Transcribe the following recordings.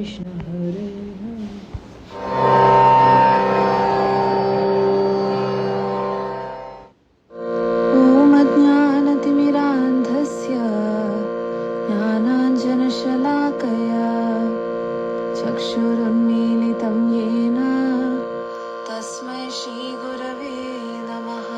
कृष्ण हरे ॐ अज्ञानतिमिरान्धस्य ज्ञानाञ्जनशलाकया चक्षुरुन्मीलितं येन तस्मै श्रीगुरवे नमः।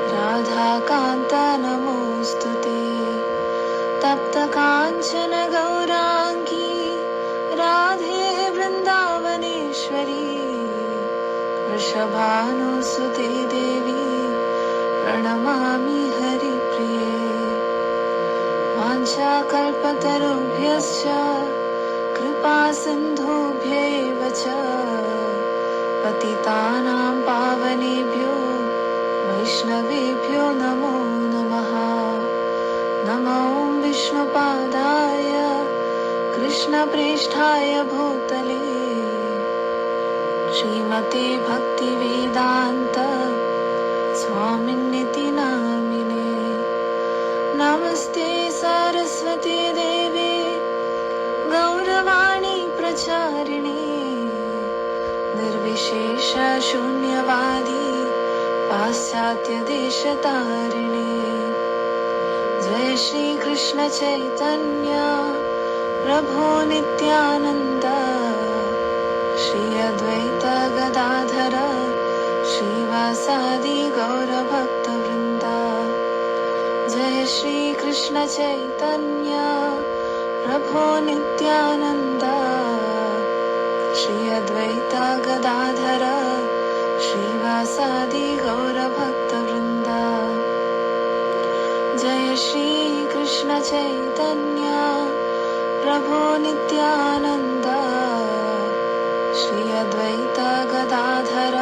राधाकान्त नमोऽस्तुते तप्तकाञ्चन गौराङ्गी राधे वृन्दावनेश्वरी वृषभानुसुते देवी प्रणमामि हरिप्रिये। वाञ्छाकल्पतरुभ्यश्च कृपासिन्धुभ्यैव च पतितानां पावनेभ्यो वैष्णवेभ्यो नमो नमः। नमो विष्णुपादाय कृष्णप्रेष्ठाय भूतले श्रीमते भक्तिवेदान्त स्वामिन्निति नामिने। नमस्ते सरस्वती देवे गौरवाणी प्रचारिणे निर्विशेष शून्यवादी पाश्चात्य देशतारिणे। जय श्री कृष्ण चैतन्य प्रभो नित्यानंद श्री अद्वैत गदाधर श्रीवासादि गौरभक्तवृंदा। जय श्री कृष्ण चैतन्य प्रभो नित्यानंद श्री अद्वैत गदाधर श्रीवासादि गौरभक्तवृंदा। जय श्री कृष्ण चैतन्य प्रभो नित्यानंद श्री अद्वैत गदाधर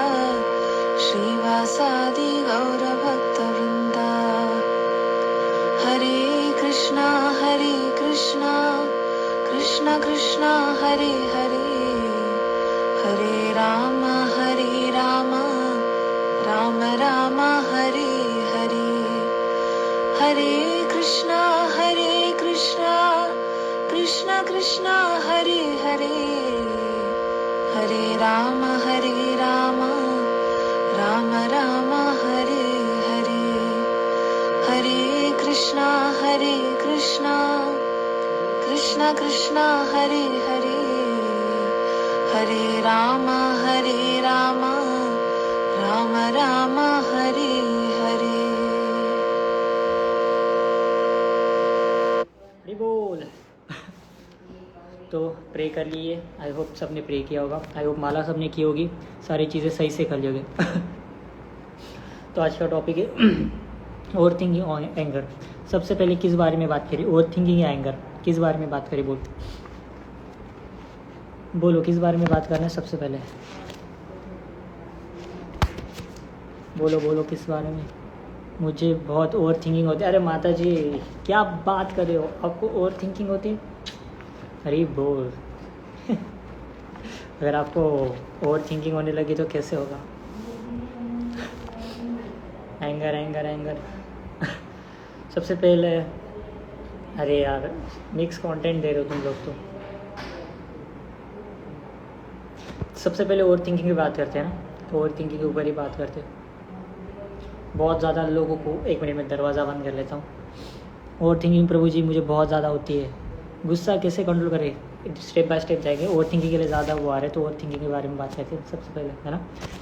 श्रीवासादि गौरभक्तवृंदा। हरे कृष्णा कृष्ण कृष्ण हरे हरे हरे राम राम राम हरे हरे। हरे कृष्णा कृष्ण कृष्ण हरे हरे हरे राम राम राम हरे हरे। हरे कृष्णा कृष्ण कृष्ण हरे हरे हरे राम राम राम हरे हरे। हरि बोल। तो प्रे कर लिए। आई होप सबने प्रे किया होगा। आई होप माला सबने की होगी, सारी चीज़ें सही से कर लोगे। तो आज का टॉपिक है ओवर थिंकिंग और एंगर। सबसे पहले किस बारे में बात करी? ओवर थिंकिंग या एंगर, किस बारे में बात करी? बोलो किस बारे में बात करना है सबसे पहले? बोलो किस बारे में? मुझे बहुत ओवर थिंकिंग होती है। अरे माता जी क्या बात कर रहे हो, आपको ओवर थिंकिंग होती है? अरे बोल। अगर आपको ओवर थिंकिंग होने लगी तो कैसे होगा? एंगर सबसे पहले, अरे यार मिक्स कंटेंट दे रहे हो तुम लोग तो। सबसे पहले ओवर थिंकिंग की बात करते हैं ना, तो ओवर थिंकिंग के ऊपर ही बात करते हैं। बहुत ज़्यादा लोगों को, 1 मिनट में दरवाज़ा बंद कर लेता हूँ। ओवर थिंकिंग प्रभु जी मुझे बहुत ज़्यादा होती है। गुस्सा कैसे कंट्रोल करें, स्टेप बाय स्टेप जाएंगे। ओवर थिंकिंग के लिए ज़्यादा वो आ रहे, तो ओवर थिंकिंग के बारे में बात करते हैं सबसे पहले, है ना।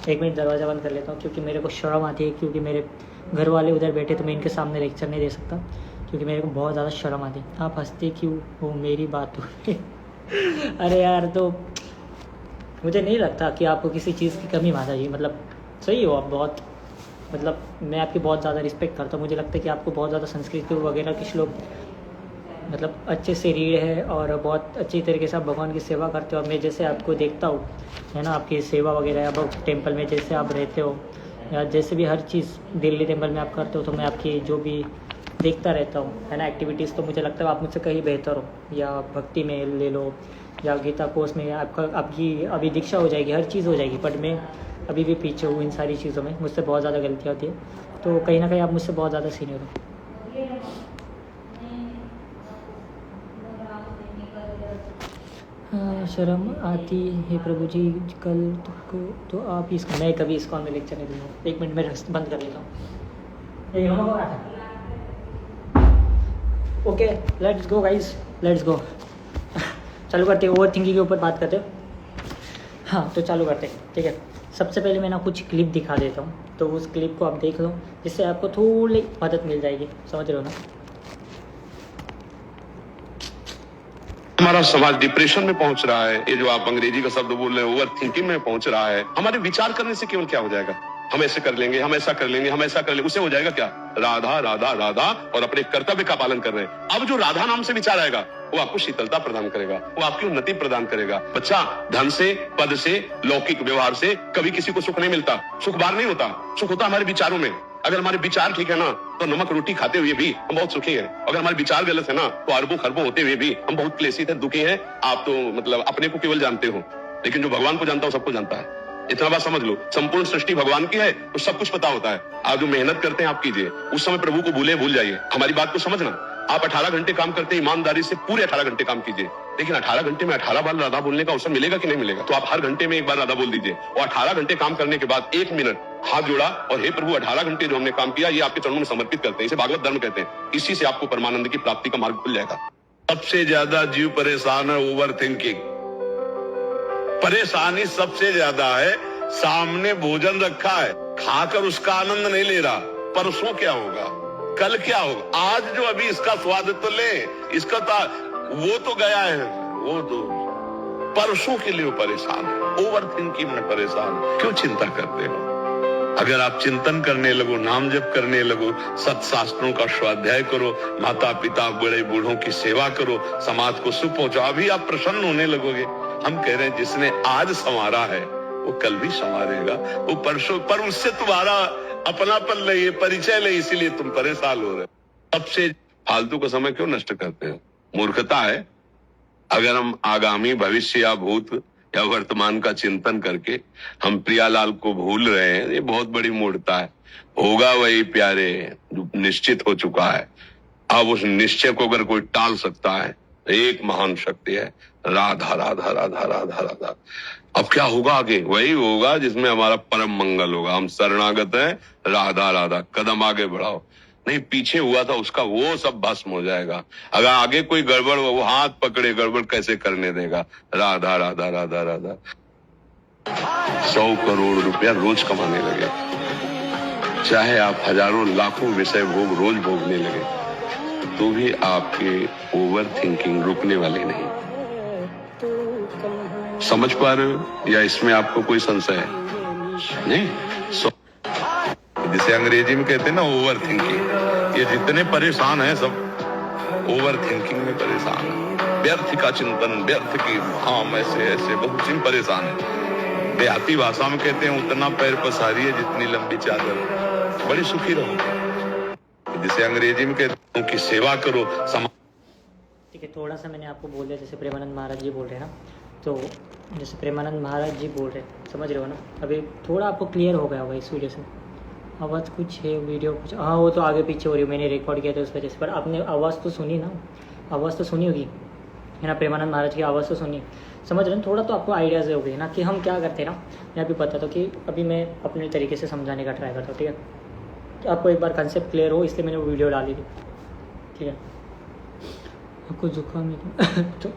1 मिनट दरवाज़ा बंद कर लेता हूँ, क्योंकि मेरे को शर्म आती है, क्योंकि मेरे घर वाले उधर बैठे तो मैं इनके सामने लेक्चर नहीं दे सकता, क्योंकि मेरे को बहुत ज़्यादा शर्म आती है। आप हंसते क्यों हो, मेरी बात हो अरे यार, तो मुझे नहीं लगता कि आपको किसी चीज़ की कमी माता जी, मतलब सही हो आप बहुत, मतलब मैं आपकी बहुत ज़्यादा रिस्पेक्ट करता हूँ। मुझे लगता है कि आपको बहुत ज़्यादा संस्कृत वगैरह के श्लोक मतलब अच्छे से रीड है और बहुत अच्छी तरीके से आप भगवान की सेवा करते हो। और मैं जैसे आपको देखता हूँ, है ना, आपकी सेवा वगैरह, या टेम्पल में जैसे आप रहते हो, या जैसे भी हर चीज़ दिल्ली टेम्पल में आप करते हो, तो मैं आपकी जो भी देखता रहता हूँ, है ना, एक्टिविटीज़, तो मुझे लगता है आप मुझसे कहीं बेहतर हो। या भक्ति में ले लो, या गीता कोर्स में आपकी अभी दीक्षा हो जाएगी, हर चीज़ हो जाएगी, बट मैं अभी भी पीछे हूँ इन सारी चीज़ों में। मुझसे बहुत ज़्यादा गलतियाँ होती है, तो कहीं ना कहीं आप मुझसे बहुत ज़्यादा सीनियर हो। शर्म आती है प्रभु जी, कल तो आप इसको, मैं कभी इसकॉन में लेक्चर नहीं दूँगा। 1 मिनट में बंद कर लेता हूँ। Okay, let's go guys, let's go. चालू करते हैं, ओवर थिंकिंग के ऊपर बात करते हैं। हाँ, तो चालू करते हैं, ठीक है। सबसे पहले मैं ना कुछ क्लिप दिखा देता हूँ, तो उस क्लिप को आप देख लो, जिससे आपको थोड़ी मदद मिल जाएगी, समझ रहे हो ना। हमारा समाज डिप्रेशन में पहुंच रहा है, ये जो आप अंग्रेजी का शब्द बोल रहे हैं, ओवर थिंकिंग में पहुंच रहा है। हमारे विचार करने से केवल क्या हो जाएगा, हम ऐसे कर लेंगे, हम ऐसा कर लेंगे, हम ऐसा कर लेंगे, उससे हो जाएगा क्या, राधा राधा राधा, और अपने कर्तव्य का पालन कर रहे हैं। अब जो राधा नाम से विचार आएगा, वो आपको शीतलता प्रदान करेगा, वो आपकी उन्नति प्रदान करेगा। बच्चा, धन से, पद से, लौकिक व्यवहार से कभी किसी को सुख नहीं मिलता, सुख बार नहीं होता, सुख होता हमारे विचारों में। अगर हमारे विचार ठीक है ना, तो नमक रोटी खाते हुए भी हम बहुत सुखी हैं। अगर हमारे विचार गलत है ना, तो अरबों खरबों होते हुए भी हम बहुत क्लेशित है, दुखी हैं। आप तो मतलब अपने को केवल जानते हो, लेकिन जो भगवान को जानता हो सबको जानता है। इतना बात समझ लो, संपूर्ण सृष्टि भगवान की है, तो सब कुछ पता होता है। आप जो मेहनत करते हैं आप कीजिए, उस समय प्रभु को भूल जाइए। हमारी बात को समझना, आप 18 घंटे काम करते हैं, ईमानदारी से पूरे 18 घंटे काम कीजिए, लेकिन 18 घंटे में 18 बार राधा बोलने का अवसर मिलेगा कि नहीं मिलेगा। तो आप हर घंटे में 1 बार राधा बोल दीजिए, और 18 घंटे काम करने के बाद 1 मिनट हाथ जोड़ा और हे प्रभु 18 घंटे जो हमने काम किया, ये आपके चरणों में समर्पित करते हैं। इसे भागवत धर्म कहते हैं। इसी से आपको परमानंद की प्राप्ति का मार्ग खुल जाएगा। सबसे ज्यादा जीव परेशान है ओवर थिंकिंग। परेशानी सबसे ज्यादा है, सामने भोजन रखा है, खाकर उसका आनंद नहीं ले रहा, परसों क्या होगा, कल क्या होगा, आज जो अभी इसका स्वाद तो ले, इसका वो तो गया है, वो तो परसों के लिए परेशान है। ओवर थिंकिंग में परेशान, क्यों चिंता करते हो? अगर आप चिंतन करने लगो, नाम जप करने लगो, सत्शास्त्रों का स्वाध्याय करो, माता पिता बड़े बूढ़ों की सेवा करो, समाज को सुख पहुंचाओ, अभी आप प्रसन्न होने लगोगे। हम कह रहे हैं जिसने आज संवारा है वो कल भी संवारेगा, वो परसों, पर उससे तुम्हारा अपनापन ले, परिचय ले, इसीलिए तुम परेशान हो रहे हो। सबसे फालतू का समय क्यों नष्ट करते हो? मूर्खता है। अगर हम आगामी भविष्य या भूत या वर्तमान का चिंतन करके हम प्रियालाल को भूल रहे हैं, ये बहुत बड़ी मूर्खता है। होगा वही प्यारे जो निश्चित हो चुका है। अब उस निश्चय को अगर कोई टाल सकता है, एक महान शक्ति है, राधा राधा राधा राधा राधा। अब क्या होगा आगे? वही होगा जिसमें हमारा परम मंगल होगा। हम शरणागत हैं, राधा राधा, कदम आगे बढ़ाओ। नहीं, पीछे हुआ था उसका वो सब भस्म हो जाएगा। अगर आगे कोई गड़बड़, वो हाथ पकड़े, गड़बड़ कैसे करने देगा? राधा राधा राधा राधा। 100 करोड़ रुपया रोज कमाने लगे, चाहे आप हजारों लाखों विषय भोग रोज भोगने लगे, तो भी आपके ओवर थिंकिंग रुकने वाली नहीं। समझ पा रहे हो या इसमें आपको कोई संशय है? नहीं, जिसे अंग्रेजी में कहते हैं ना ओवर थिंकिंग। ये जितने परेशान हैं सब ओवर थिंकिंग में परेशान है। व्यर्थ का चिंतन, व्यर्थ की हम ऐसे बहुत सी परेशान है। देहाती भाषा में कहते हैं उतना पैर पसारी है जितनी लंबी चादर, बड़ी सुखी रहो। जिसे अंग्रेजी में कहते हैं कि सेवा करो। ठीक है, थोड़ा सा मैंने आपको बोल दिया, जैसे प्रेमानंद महाराज जी बोल रहे हैं ना, तो जैसे प्रेमानंद महाराज जी बोल रहे हैं, समझ रहे हो ना। अभी थोड़ा आपको क्लियर हो गया होगा इस वीडियो से। आवाज़ कुछ है, वीडियो कुछ, हाँ वो तो आगे पीछे हो रही है, मैंने रिकॉर्ड किया था उस वजह से। पर आपने आवाज़ तो सुनी ना, आवाज़ तो सुनी होगी। है ना, प्रेमानंद महाराज की आवाज़ तो सुनी, समझ रहे हैं, थोड़ा तो आपको आइडियाज़ हो गए ना कि हम क्या करते हैं ना। मैं अभी बताता हूँ कि अभी मैं अपने तरीके से समझाने का ट्राई करता हूँ, ठीक है, कि आपको एक बार कंसेप्ट क्लियर हो, इसलिए मैंने वो वीडियो डाली थी, ठीक है। आपको जुकाम है तो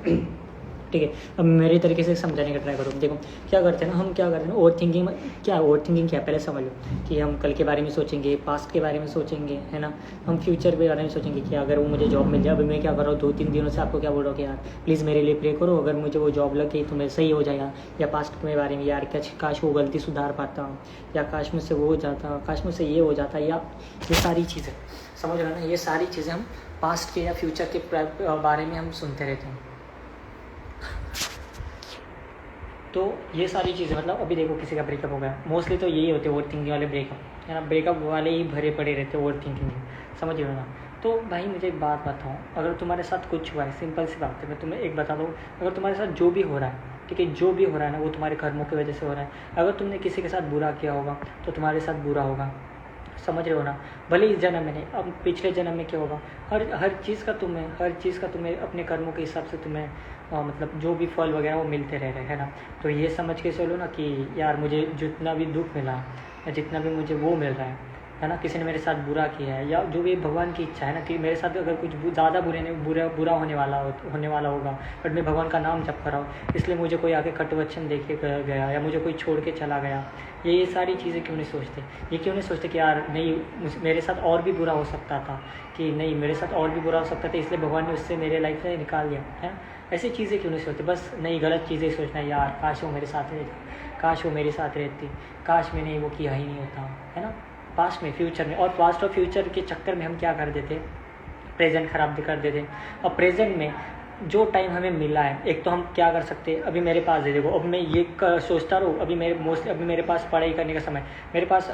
ठीक है, अब मेरे तरीके से समझाने का ट्राई करो। देखो क्या करते हैं ना, हम क्या करते हैं ना, ओवर थिंकिंग। क्या ओवर थिंकिंग क्या, पहले समझ लो कि हम कल के बारे में सोचेंगे, पास्ट के बारे में सोचेंगे, है ना, हम फ्यूचर के बारे में सोचेंगे कि अगर वो मुझे जॉब मिल जाए। अभी मैं क्या कर रहा हूँ, 2-3 दिनों से आपको क्या बोल रहा हूँ कि यार प्लीज़ मेरे लिए प्रे करो, अगर मुझे वो जॉब लग गई तो मैं सही हो जाएगा। या पास्ट के बारे में, यार काश वो गलती सुधार पाता हूँ, या काश मुझसे वो हो जाता, काश मुझसे ये हो जाता, या ये सारी चीज़ें, समझ रहे हो ना, ये सारी चीज़ें हम पास्ट के या फ्यूचर के बारे में हम सुनते रहते हैं। तो ये सारी चीज़ें, मतलब अभी देखो किसी का ब्रेकअप हो गया, मोस्टली तो यही होते हैं ओवर थिंकिंग वाले ब्रेकअप, है ना, ब्रेकअप वाले ही भरे पड़े रहते हैं ओवर थिंकिंग में, समझ रहे हो ना। तो भाई मुझे एक बात बताऊँ, अगर तुम्हारे साथ कुछ हुआ है, सिंपल सी बात है, मैं तुम्हें एक बता दूँ, अगर तुम्हारे साथ जो भी हो रहा है, ठीक है, जो भी हो रहा है ना, वो तुम्हारे कर्मों की वजह से हो रहा है। अगर तुमने किसी के साथ बुरा किया होगा तो तुम्हारे साथ बुरा होगा, समझ रहे हो ना। भले इस जन्म में नहीं, अब पिछले जन्म में क्या होगा, हर चीज़ का तुम्हें अपने कर्मों के हिसाब से तुम्हें मतलब जो भी फल वगैरह वो मिलते रह रहे हैं ना। तो ये समझ के चलो ना कि यार मुझे जितना भी दुख मिला या जितना भी मुझे वो मिल रहा है ना, किसी ने मेरे साथ बुरा किया है, या जो भी भगवान की इच्छा है ना कि मेरे साथ अगर कुछ ज़्यादा बुरा होने वाला होगा, बट मैं भगवान का नाम जप कर रहा हूँ, इसलिए मुझे कोई आके कटुवचन दे के गया, या मुझे कोई छोड़ के चला गया, ये सारी चीज़ें क्यों नहीं सोचते। ये क्यों नहीं सोचते कि यार नहीं, मेरे साथ और भी बुरा हो सकता था, कि नहीं मेरे साथ और भी बुरा हो सकता था, इसलिए भगवान ने उससे मेरे लाइफ से निकाल दिया है। ऐसी चीज़ें क्यों नहीं सोचते, बस नहीं गलत चीज़ें सोचना है, यार काश वो मेरे साथ रहती, काश वो मेरे साथ रहती, काश मैंने वो किया ही नहीं होता, है ना। पास्ट में, फ्यूचर में, और पास्ट और फ्यूचर के चक्कर में हम क्या कर देते, प्रेजेंट ख़राब कर देते। और प्रेजेंट में जो टाइम हमें मिला है, एक तो हम क्या कर सकते हैं, अभी मेरे पास देखो, अब मैं ये सोचता रहूँ, अभी मेरे पास पढ़ाई करने का समय, मेरे पास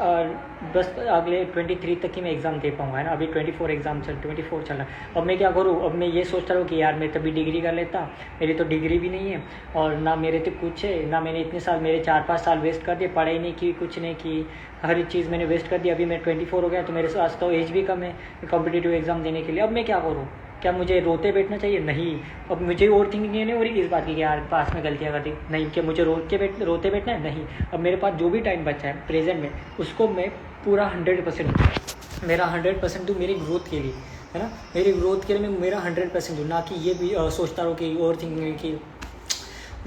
बस अगले 23 तक ही मैं एग्ज़ाम दे पाऊँगा, है ना। अभी 24 चल रहा है। अब मैं क्या करूँ, अब मैं ये सोचता रहूँ कि यार मैं तभी डिग्री कर लेता, मेरी तो डिग्री भी नहीं है, और ना मेरे तो कुछ है ना, मैंने इतने साल, मेरे 4-5 साल वेस्ट कर दिए, पढ़ाई नहीं की, कुछ नहीं की, हर एक चीज़ मैंने वेस्ट कर दी। अभी मैं 24 हो गया, तो मेरे पास तो एज भी कम है कॉम्पिटिटिव एग्ज़ाम देने के लिए। अब मैं क्या करूँ, क्या मुझे रोते बैठना चाहिए? नहीं। अब मुझे ओवर थिंकिंग नहीं हो रही इस बात की कि यार पास में गलतियाँ कर दी, नहीं। क्या मुझे रोते बैठना है? नहीं। अब मेरे पास जो भी टाइम बचा है प्रेजेंट में, उसको मैं पूरा 100% मेरा 100% दूँ मेरी ग्रोथ के लिए, है ना। मेरी ग्रोथ के लिए मैं मेरा 100% दूँ, ना कि ये भी सोचता रहो कि ओवर थिंकिंग की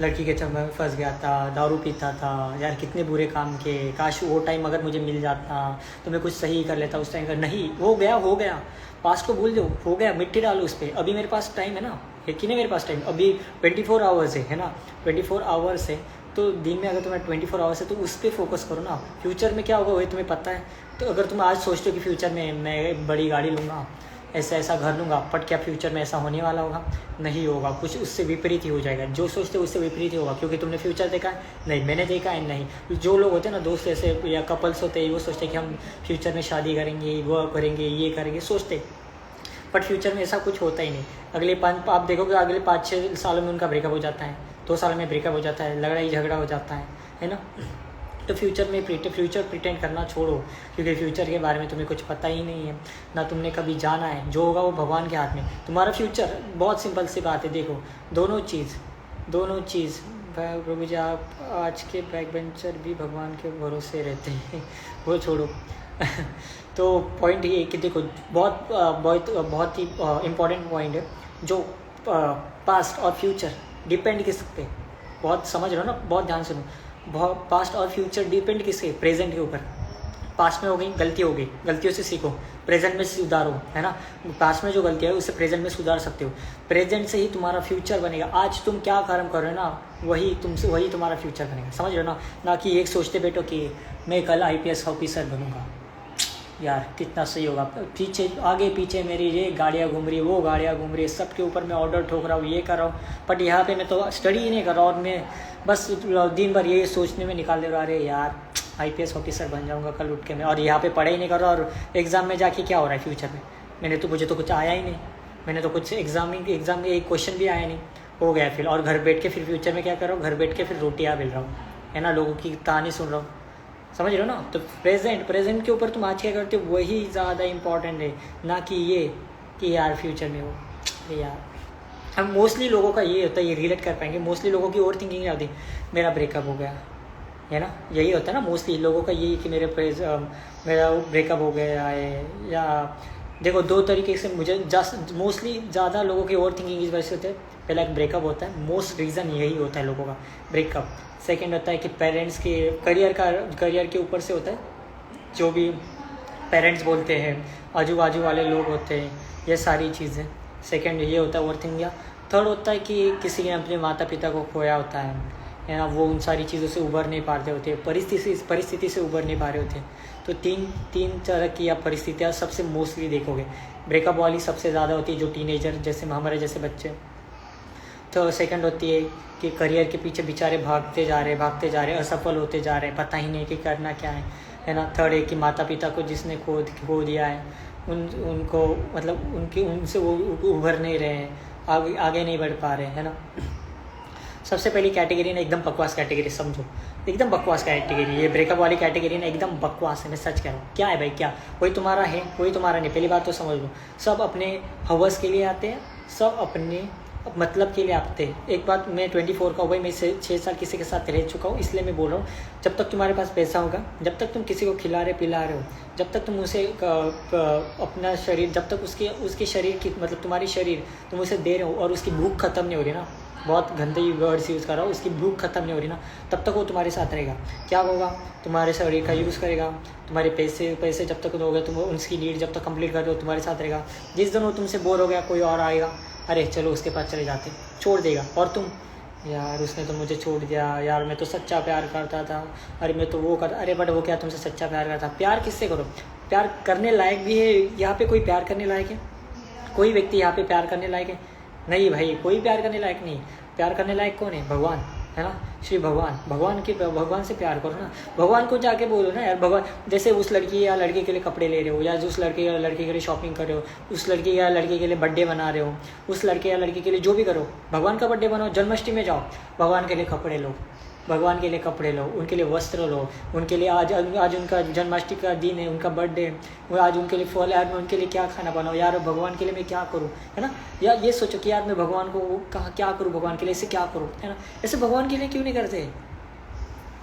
लड़की के चक्कर में फंस गया था, दारू पीता था, यार कितने बुरे काम किए, काश वो टाइम अगर मुझे मिल जाता तो मैं कुछ सही कर लेता उस टाइम का। नहीं, हो गया, पास्ट को भूल दो, हो गया, मिट्टी डालो उस पर। अभी मेरे पास टाइम है ना, है कि नहीं मेरे पास टाइम, अभी 24 आवर्स है ना, 24 आवर्स है। तो दिन में अगर तुम्हें 24 आवर्स है तो उस पर फोकस करो ना। फ्यूचर में क्या होगा वही तुम्हें पता है। तो अगर तुम आज सोचते हो कि फ्यूचर में मैं बड़ी गाड़ी लूँगा, ऐसा घर लूँगा, बट क्या फ्यूचर में ऐसा होने वाला होगा? नहीं होगा, कुछ उससे विपरीत ही हो जाएगा। जो सोचते हो उससे विपरीत ही होगा, क्योंकि तुमने फ्यूचर देखा है? नहीं, मैंने देखा है नहीं। जो लोग होते हैं ना, दोस्त ऐसे या कपल्स होते हैं, वो सोचते हैं कि हम फ्यूचर में शादी करेंगे, वो करेंगे, ये करेंगे, सोचते, बट फ्यूचर में ऐसा कुछ होता ही नहीं। आप देखोगे अगले 5-6 सालों में उनका ब्रेकअप हो जाता है, 2 साल में ब्रेकअप हो जाता है, लड़ाई झगड़ा हो जाता है ना। तो फ्यूचर प्रिटेंड करना छोड़ो, क्योंकि फ्यूचर के बारे में तुम्हें कुछ पता ही नहीं है, ना तुमने कभी जाना है। जो होगा वो भगवान के हाथ में। तुम्हारा फ्यूचर बहुत सिंपल सी बात है। देखो दोनों चीज़ प्रभु जी, आप आज के बैक बेंचर भी भगवान के भरोसे रहते हैं, वो छोड़ो। तो पॉइंट ये है कि देखो बहुत ही इम्पोर्टेंट पॉइंट है, जो पास्ट और फ्यूचर डिपेंड किस पे, बहुत समझ रहे हो ना, बहुत ध्यान सुनो। पास्ट और फ्यूचर डिपेंड किसके? प्रेजेंट के ऊपर। पास्ट में हो गई गलती, हो गई, गलतियों से सीखो, प्रेजेंट में सुधारो, है ना। पास्ट में जो गलती है उससे प्रेजेंट में सुधार सकते हो। प्रेजेंट से ही तुम्हारा फ्यूचर बनेगा। आज तुम क्या कर्म कर रहे हो ना, वही तुम्हारा फ्यूचर बनेगा, समझ रहे हो ना कि एक सोचते बैठो कि मैं कल IPS ऑफिसर बनूंगा, यार कितना सही होगा, पीछे आगे पीछे मेरी ये गाड़ियाँ घूम रही है, वो गाड़ियाँ घूम रही है, सबके ऊपर मैं ऑर्डर ठोक रहा हूँ, ये कर रहा हूँ, बट यहाँ पे मैं तो स्टडी ही नहीं कर रहा, और मैं बस दिन भर ये सोचने में निकाल दे रहा, अरे यार IPS ऑफिसर बन जाऊँगा कल उठ के मैं, और यहाँ पे पढ़ाई नहीं कर रहा, और एग्ज़ाम में जाके क्या हो रहा है फ्यूचर में, मुझे तो कुछ आया ही नहीं, मैंने तो कुछ एग्ज़ाम में एक क्वेश्चन भी आया नहीं, हो गया फिर। और घर बैठ के फिर फ्यूचर में क्या कर रहा हूँ, घर बैठ के फिर रोटियाँ बेल रहा हूँ, है ना, लोगों की कहानी सुन रहा हूँ, समझ रहे हो ना। तो प्रेजेंट के ऊपर तुम आज क्या करते हो, वही ज़्यादा इम्पॉर्टेंट है, ना कि ये कि यार फ्यूचर में हो, यार हम मोस्टली लोगों का ये होता है, ये रिलेट कर पाएंगे, मोस्टली लोगों की ओवर थिंकिंग क्या होती है, मेरा ब्रेकअप हो गया है ना, यही होता है ना मोस्टली लोगों का, यही कि मेरा ब्रेकअप हो गया है। या देखो दो तरीके से मुझे मोस्टली ज़्यादा लोगों की ओवर थिंकिंग इस वजह से होते हैं। पहला एक ब्रेकअप होता है, मोस्ट रीज़न यही होता है लोगों का ब्रेकअप। सेकंड होता है कि पेरेंट्स के करियर के ऊपर से होता है, जो भी पेरेंट्स बोलते हैं, आजू बाजू वाले लोग होते हैं, ये सारी चीज़ें। सेकंड ये होता है ओवर थिंकिंग। थर्ड होता है कि किसी ने अपने माता पिता को खोया होता है ना, वो उन सारी चीज़ों से उभर नहीं पाते होते, परिस्थिति से उभर नहीं पा रहे होते। तो तीन तरह की आप परिस्थितियाँ सबसे मोस्टली देखोगे। ब्रेकअप वाली सबसे ज़्यादा होती है जो टीनेजर जैसे हमारे जैसे बच्चे। तो सेकंड होती है कि करियर के पीछे बेचारे भागते जा रहे, असफल होते जा रहे, पता ही नहीं कि करना क्या है ना। थर्ड है कि माता पिता को जिसने खो दिया है, उनको मतलब उनसे वो उभर नहीं रहे हैं, आगे नहीं बढ़ पा रहे हैं ना। सबसे पहली कैटेगरी ना एकदम बकवास कैटेगरी समझो, एकदम बकवास कैटेगरी। ये ब्रेकअप वाली कैटेगरी ना एकदम बकवास है, मैं सच कह रहा हूँ। क्या है भाई, क्या कोई तुम्हारा है, कोई तुम्हारा नहीं। पहली बात तो समझ लो, सब अपने हवस के लिए आते हैं, सब अपने मतलब के लिए आते हैं। एक बात, मैं 24 का हूँ भाई, मैं 6 साल किसी के साथ रह चुका हूँ, इसलिए मैं बोल रहा हूँ, जब तक तुम्हारे पास पैसा होगा, जब तक तुम किसी को खिला रहे पिला रहे हो, जब तक तुम उसे अपना शरीर, जब तक उसके शरीर की मतलब तुम्हारी शरीर तुम उसे दे रहे हो और उसकी भूख खत्म नहीं हो रही ना, बहुत गंदे वर्ड्स यूज़ कर रहा हूँ, उसकी भूख खत्म नहीं हो रही ना, तब तक वो तुम्हारे साथ रहेगा। क्या होगा, तुम्हारे शरीर का यूज़ करेगा, तुम्हारे पैसे जब तक दोगे, तुम उसकी नीड जब तक कंप्लीट कर रहे हो, तुम्हारे साथ रहेगा। जिस दिन वो तुमसे बोर हो गया, कोई और आएगा, अरे चलो उसके पास चले जाते, छोड़ देगा। और तुम, यार उसने तो मुझे छोड़ दिया, यार मैं तो सच्चा प्यार करता था, अरे मैं तो वो करता, अरे बट वो क्या तुमसे सच्चा प्यार करता? प्यार किससे करो? प्यार करने लायक भी है यहाँ पे? कोई प्यार करने लायक है? कोई व्यक्ति यहाँ पे प्यार करने लायक है? नहीं भाई, कोई प्यार करने लायक नहीं। प्यार करने लायक कौन है? भगवान है ना, श्री भगवान से प्यार करो ना। भगवान को जाके बोलो ना, यार भगवान, जैसे उस लड़की या लड़के के लिए कपड़े ले रहे हो, या उस लड़के या लड़के के लिए शॉपिंग कर रहे हो, उस लड़की या लड़के के लिए बर्थडे बना रहे हो, उस लड़के या लड़की के लिए जो भी करो, भगवान का बर्थडे बनाओ, जन्माष्टमी में जाओ, भगवान के लिए कपड़े लो, भगवान के लिए कपड़े लो, उनके लिए वस्त्र लो, उनके लिए आज उनका जन्माष्टमी का दिन है, उनका बर्थडे, वो आज उनके लिए फल, यार मैं उनके लिए क्या खाना बनाऊँ, यार भगवान के लिए मैं क्या करूँ, है ना। यार ये सोचो कि यार मैं भगवान को क्या करूँ, भगवान के लिए ऐसे क्या करूँ, है ना। ऐसे भगवान के लिए क्यों नहीं करते,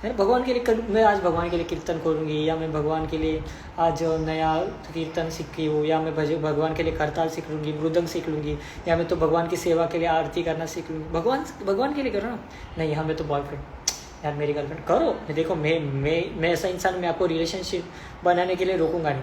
है भगवान के लिए मैं आज भगवान के लिए कीर्तन करूँगी, या मैं भगवान के लिए आज नया कीर्तन सीखी हूँ, या मैं भगवान के लिए करताल सीख लूँगी, मृदंग सीख लूँगी, या मैं तो भगवान की सेवा के लिए आरती करना सीख लूँगी। भगवान के लिए करो ना। नहीं, हमें तो बॉयफ्रेंड, यार मेरी गर्लफ्रेंड करो। देखो मैं ऐसा इंसान, मैं आपको रिलेशनशिप बनाने के लिए रोकूंगा नहीं,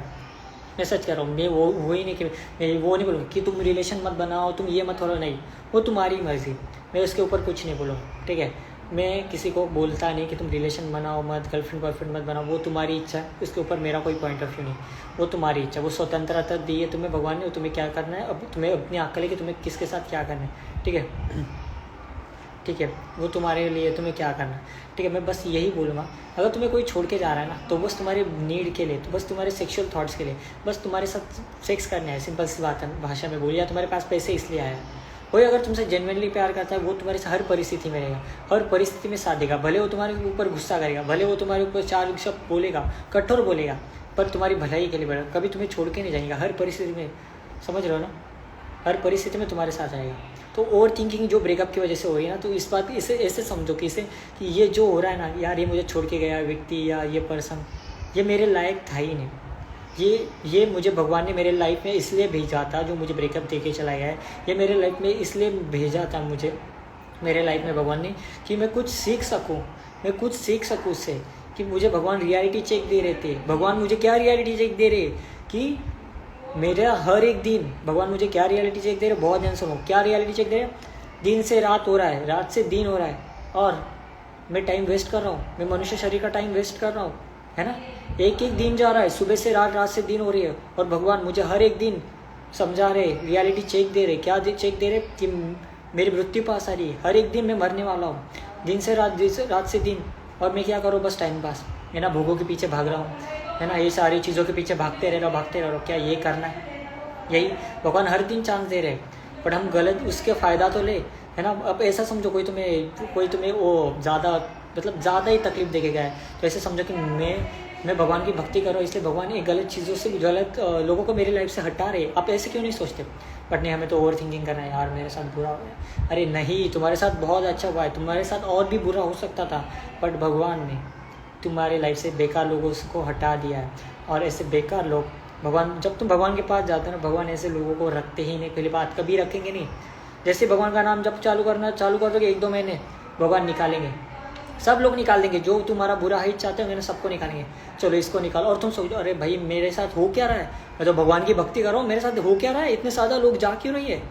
मैं सच कह रहा हूँ। मैं वो ही नहीं कि मैं वो नहीं बोलूँगा कि तुम रिलेशन मत बनाओ, तुम ये मत करो, नहीं, वो तुम्हारी मर्जी, मैं उसके ऊपर कुछ नहीं बोलूँगा, ठीक है। मैं किसी को बोलता नहीं कि तुम रिलेशन बनाओ मत, गर्लफ्रेंड बॉयफ्रेंड मत बनाओ, वो तुम्हारी इच्छा है, उसके ऊपर मेरा कोई पॉइंट ऑफ व्यू नहीं, वो तुम्हारी इच्छा, वो स्वतंत्रता दी है तुम्हें भगवान ने, तुम्हें क्या करना है, अब तुम्हें अपनी अक्ल है कि तुम्हें किसके साथ क्या करना है, ठीक है, वो तुम्हारे लिए तुम्हें क्या करना है, ठीक है। मैं बस यही बोलूँगा, अगर तुम्हें कोई छोड़ के जा रहा है ना, तो बस तुम्हारे नीड के लिए, तो बस तुम्हारे सेक्सुअल थॉट्स के लिए, बस तुम्हारे साथ सेक्स करना है, सिंपल सी बात है, भाषा में बोलिए, या तुम्हारे पास पैसे इसलिए आया है। कोई अगर तुमसे जेन्युइनली प्यार करता है, वो तुम्हारे हर परिस्थिति में रहेगा, हर परिस्थिति में साथ देगा, भले वो तुम्हारे ऊपर गुस्सा करेगा, भले वो तुम्हारे ऊपर 4 शब्द बोलेगा, कठोर बोलेगा, पर तुम्हारी भलाई के लिए बढ़ेगा, कभी तुम्हें छोड़ के नहीं जाएगा, हर परिस्थिति में, समझ रहे हो ना, हर परिस्थिति में तुम्हारे साथ आएगा। तो ओवर थिंकिंग जो ब्रेकअप की वजह से हो रही है ना, तो इस बात इसे ऐसे समझो कि ये जो हो रहा है ना, यार ये मुझे छोड़ के गया व्यक्ति या ये पर्सन, ये मेरे लायक था ही नहीं, ये मुझे भगवान ने मेरे लाइफ में इसलिए भेजा था, जो मुझे ब्रेकअप दे के चला गया है, ये मेरे लाइफ में इसलिए भेजा था मुझे मेरे लाइफ में भगवान ने, कि मैं कुछ सीख सकूँ उससे, कि मुझे भगवान रियलिटी चेक दे रहे थे। भगवान मुझे क्या रियलिटी चेक दे रहे, कि मेरा हर एक दिन, भगवान मुझे क्या रियलिटी चेक दे रहे, बहुत ध्यान सुनो, क्या रियलिटी चेक दे रहे, दिन से रात हो रहा है, रात से दिन हो रहा है, और मैं टाइम वेस्ट कर रहा हूँ, मैं मनुष्य शरीर का टाइम वेस्ट कर रहा हूँ, है ना। एक दिन जा रहा है, सुबह से रात, रात से दिन हो रही है, और भगवान मुझे हर एक दिन समझा रहे, रियलिटी चेक दे रहे। क्या चेक दे रहे, कि मेरी मृत्यु पास आ रही है, हर एक दिन मैं मरने वाला हूँ, दिन से रात से दिन, और मैं क्या करूँ, बस टाइम पास, है ना, भोगों के पीछे भाग रहा हूँ, है ना, ये सारी चीज़ों के पीछे भागते रह रहा हूँ, क्या ये करना है? यही भगवान हर दिन चांस दे रहे, बट हम गलत उसके फ़ायदा तो ले, है ना। अब ऐसा समझो, कोई तुम्हें वो ज़्यादा ही तकलीफ दे के गया है, तो ऐसे समझो कि मैं भगवान की भक्ति कर रहा हूँ इसलिए भगवान एक गलत चीज़ों से गलत लोगों को मेरी लाइफ से हटा रहे, आप ऐसे क्यों नहीं सोचते? बट नहीं, हमें तो ओवर थिंकिंग करना है, यार मेरे साथ बुरा हो गया। अरे नहीं, तुम्हारे साथ बहुत अच्छा हुआ है, तुम्हारे साथ और भी बुरा हो सकता था, बट भगवान ने तुम्हारे लाइफ से बेकार लोगों को हटा दिया है। और ऐसे बेकार लोग भगवान, जब तुम भगवान के पास जाते हो ना, भगवान ऐसे लोगों को रखते ही नहीं, पहली बात कभी रखेंगे नहीं। जैसे भगवान का नाम जब चालू कर दोगे 1-2 महीने, भगवान निकालेंगे, सब लोग निकाल देंगे, जो तुम्हारा बुरा हित चाहते होंगे ना सबको निकालेंगे। चलो इसको निकालो, और तुम सोचो अरे भाई मेरे साथ हो क्या रहा है, मैं तो भगवान की भक्ति कर रहा हूँ, मेरे साथ हो क्या रहा है, इतने ज़्यादा लोग जा क्यों रही है,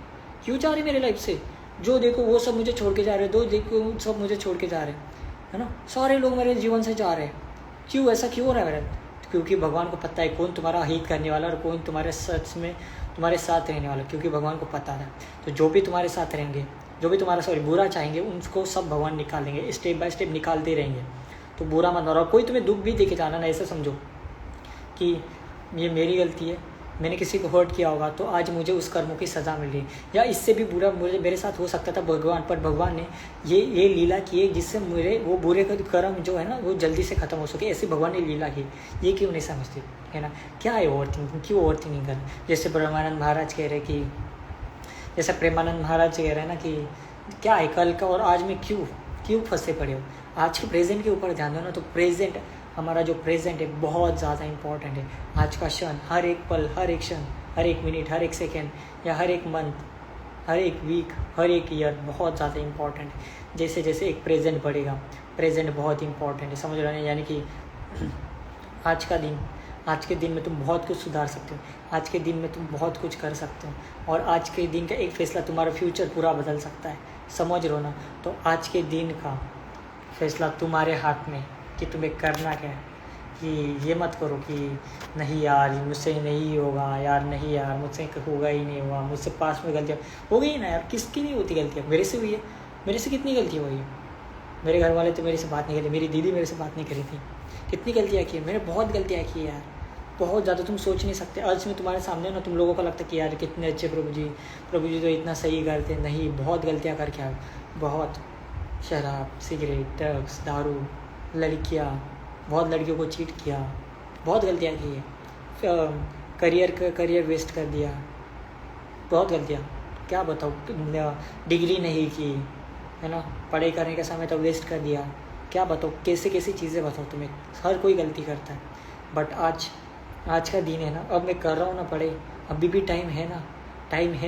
क्यों जा रहे मेरे लाइफ से, जो देखो वो सब मुझे छोड़ के जा रहे हैं, जो देखो सब मुझे छोड़ के जा रहे हैं, है ना, सारे लोग मेरे जीवन से जा रहे हैं, क्यों ऐसा क्यों हो रहा है मेरे? क्योंकि भगवान को पता है कौन तुम्हारा हित करने वाला और कौन तुम्हारे सच में तुम्हारे साथ रहने वाला, क्योंकि भगवान को पता है। तो जो भी तुम्हारे साथ रहेंगे, जो भी तुम्हारा बुरा चाहेंगे, उनको सब भगवान निकाल देंगे, स्टेप बाय स्टेप निकालते रहेंगे। तो बुरा मत मानो, और कोई तुम्हें दुख भी देके जाना ना, ऐसा समझो कि ये मेरी गलती है, मैंने किसी को हर्ट किया होगा तो आज मुझे उस कर्मों की सज़ा मिल रही है, या इससे भी बुरा मेरे साथ हो सकता था भगवान, पर भगवान ने ये लीला की है जिससे मेरे वो बुरे कर्म जो है ना वो जल्दी से ख़त्म हो सके, ऐसी भगवान ने लीला की। ये क्यों नहीं समझते, है ना? क्या है ओवर थिंकिंग, क्यों ओवर थिंकिंग कर? जैसे प्रेमानंद महाराज कह रहे कि, जैसे प्रेमानंद महाराज कह रहे हैं ना कि क्या है कल का और आज में क्यों फंसे पड़े हो, आज के प्रेजेंट के ऊपर ध्यान दो ना। तो प्रेजेंट, हमारा जो प्रेजेंट है बहुत ज़्यादा इंपॉर्टेंट है। आज का क्षण, हर एक पल, हर एक क्षण, हर एक मिनट, हर एक सेकेंड, या हर एक मंथ, हर एक वीक, हर एक ईयर बहुत ज़्यादा इंपॉर्टेंट है। जैसे जैसे एक प्रेजेंट बढ़ेगा, प्रेजेंट बहुत इंपॉर्टेंट है, समझ रहे हैं? यानी कि आज के दिन में तुम बहुत कुछ सुधार सकते हो, आज के दिन में तुम बहुत कुछ कर सकते हो, और आज के दिन का एक फैसला तुम्हारा फ्यूचर पूरा बदल सकता है, समझ रहे हो ना? तो आज के दिन का फैसला तुम्हारे हाथ में कि तुम्हें करना क्या है। कि ये मत करो कि नहीं यार मुझसे नहीं होगा, यार नहीं यार मुझसे होगा ही नहीं होगा, मुझसे पास में गलतियाँ हो गई ना यार, किसकी नहीं होती गलतियाँ, मेरे से हुई है, मेरे से कितनी गलतियाँ हुई है। मेरे घर वाले तो मेरे से बात नहीं करी, मेरी दीदी मेरे से बात नहीं करी थी, कितनी गलतियाँ की, मैंने बहुत गलतियाँ की यार, बहुत ज़्यादा, तुम सोच नहीं सकते। आज मैं तुम्हारे सामने ना, तुम लोगों को लगता है कि यार कितने अच्छे प्रभु जी तो इतना सही करते, नहीं, बहुत गलतियाँ करके आए, बहुत, शराब, सिगरेट, ड्रग्स, दारू, लड़कियाँ, बहुत लड़कियों को चीट किया, बहुत गलतियाँ की है, करियर वेस्ट कर दिया, बहुत गलतियाँ, क्या बताऊँ, डिग्री नहीं की, है ना, पढ़ाई करने का समय तो वेस्ट कर दिया, क्या बताओ, कैसे कैसी चीज़ें बताओ तुम्हें, हर कोई गलती करता है। बट आज का दिन है ना, अब मैं कर रहा हूँ ना पढ़ाई, अभी भी टाइम है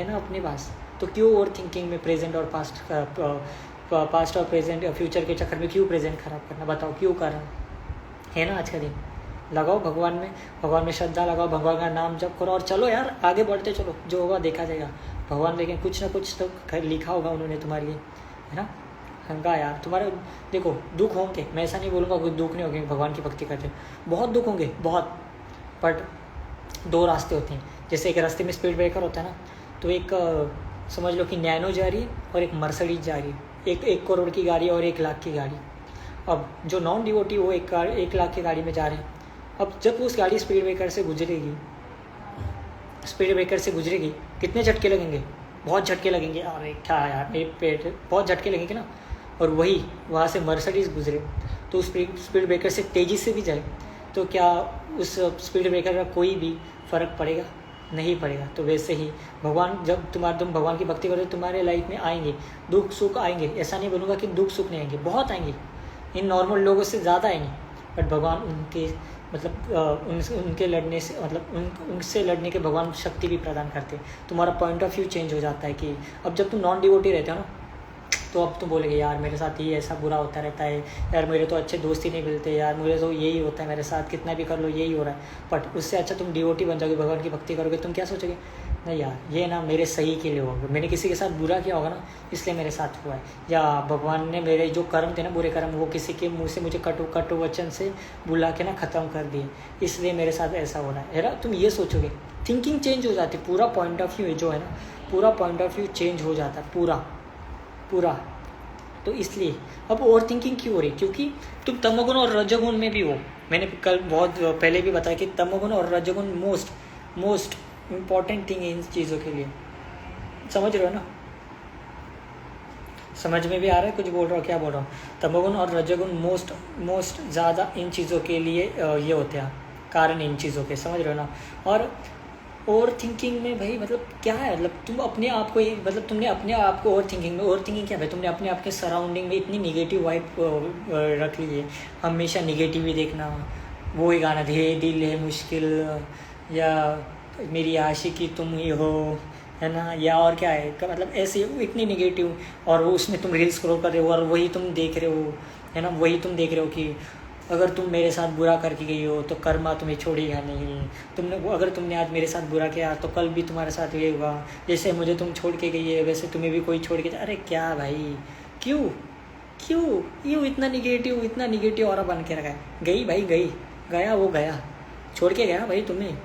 ना अपने पास, तो क्यों ओवर थिंकिंग में प्रेजेंट और पास्ट और प्रेजेंट फ्यूचर के चक्कर में क्यों प्रेजेंट खराब करना, बताओ क्यों कर रहा है ना? आज का दिन लगाओ भगवान में श्रद्धा लगाओ, भगवान का नाम जप करो और चलो यार आगे बढ़ते चलो, जो होगा देखा जाएगा। भगवान लेकिन कुछ ना कुछ तो लिखा होगा उन्होंने तुम्हारे लिए, है ना? हंगा यार तुम्हारे, देखो दुख होंगे, मैं ऐसा नहीं बोलूँगा कोई दुख नहीं होंगे, भगवान की भक्ति करते बहुत दुख होंगे, बहुत, बट 2 रास्ते होते हैं। जैसे एक रास्ते में स्पीड ब्रेकर होता है ना, तो एक समझ लो कि नैनो जा रही है और एक मर्सिडीज जा रही है, एक 1 करोड़ की गाड़ी और 1 लाख की गाड़ी। अब जो नॉन डिवोटी वो 1 लाख की गाड़ी में जा रहे हैं। अब जब उस गाड़ी स्पीड ब्रेकर से गुजरेगी, कितने झटके लगेंगे, बहुत झटके लगेंगे, अरे क्या यार मेरे पेट, बहुत झटके लगेंगे ना। और वही वहाँ से मर्सिडीज गुजरे तो उस स्पीड ब्रेकर से तेज़ी से भी जाए, तो क्या उस स्पीड ब्रेकर का कोई भी फ़र्क पड़ेगा? नहीं पड़ेगा। तो वैसे ही भगवान, जब तुम भगवान की भक्ति करोगे, तुम्हारे लाइफ में आएंगे दुख सुख आएंगे, ऐसा नहीं बोलूँगा कि दुख सुख नहीं आएंगे, बहुत आएंगे, इन नॉर्मल लोगों से ज़्यादा आएंगे, बट भगवान उनके उनके लड़ने से, उनसे लड़ने के भगवान शक्ति भी प्रदान करते हैं। तुम्हारा पॉइंट ऑफ व्यू चेंज हो जाता है कि अब जब तुम नॉन डिवोटी रहते हो ना, तो अब तुम बोलेगे यार मेरे साथ ही ऐसा बुरा होता रहता है, यार मेरे तो अच्छे दोस्त ही नहीं मिलते, यार मुझे तो यही होता है मेरे साथ, कितना भी कर लो यही हो रहा है। बट उससे अच्छा तुम डिवोटी बन जाओगे, भगवान की भक्ति करोगे, तुम क्या सोचोगे, नहीं यार ये ना मेरे सही के लिए होगा, मैंने किसी के साथ बुरा किया होगा ना इसलिए मेरे साथ हुआ है, या भगवान ने मेरे जो कर्म थे ना बुरे कर्म, वो किसी के मुँह से मुझे कटु वचन से बुला के ना ख़त्म कर दिए, इसलिए मेरे साथ ऐसा हो रहा है ना। तुम ये सोचोगे, थिंकिंग चेंज हो जाती है, पूरा पॉइंट ऑफ व्यू जो है ना, पूरा पॉइंट ऑफ व्यू चेंज हो जाता है पूरा। तो इसलिए अब ओवर थिंकिंग क्यों हो रही, क्योंकि तुम तमोगुण और रजोगुण में भी हो। मैंने कल बहुत पहले भी बताया कि तमोगुण और रजोगुण मोस्ट इम्पॉर्टेंट थिंग है इन चीज़ों के लिए, समझ रहे हो ना? समझ में भी आ रहा है कुछ बोल रहा हूँ, क्या बोल रहा हूँ? तमोगुण और रजोगुण मोस्ट ज़्यादा इन चीज़ों के लिए ये होते हैं कारण, इन चीज़ों के, समझ रहे हो ना? और ओवर थिंकिंग में भाई मतलब क्या है, मतलब तुम अपने आप को मतलब तुमने अपने आप को ओवर थिंकिंग क्या भाई, तुमने अपने आप के सराउंडिंग में इतनी निगेटिव वाइब रख ली है, हमेशा निगेटिव ही देखना, वो ही गाना धीरे दिल है मुश्किल, या मेरी आशिकी तुम ही हो, है ना, या और क्या है, मतलब ऐसे इतनी निगेटिव, और उसमें तुम रील स्क्रॉल कर रहे हो और वही तुम देख रहे हो, है ना, वही तुम देख रहे हो कि अगर तुम मेरे साथ बुरा करके गई हो तो कर्मा तुम्हें छोड़ेगा नहीं, अगर तुमने आज मेरे साथ बुरा किया तो कल भी तुम्हारे साथ ये होगा, जैसे मुझे तुम छोड़ के गई है वैसे तुम्हें भी कोई छोड़ के अरे क्या भाई, क्यों क्यों क्यों इतना निगेटिव और बन के रखा है? गई भाई गई, गया वो गया, छोड़ के गया भाई तुम्हें।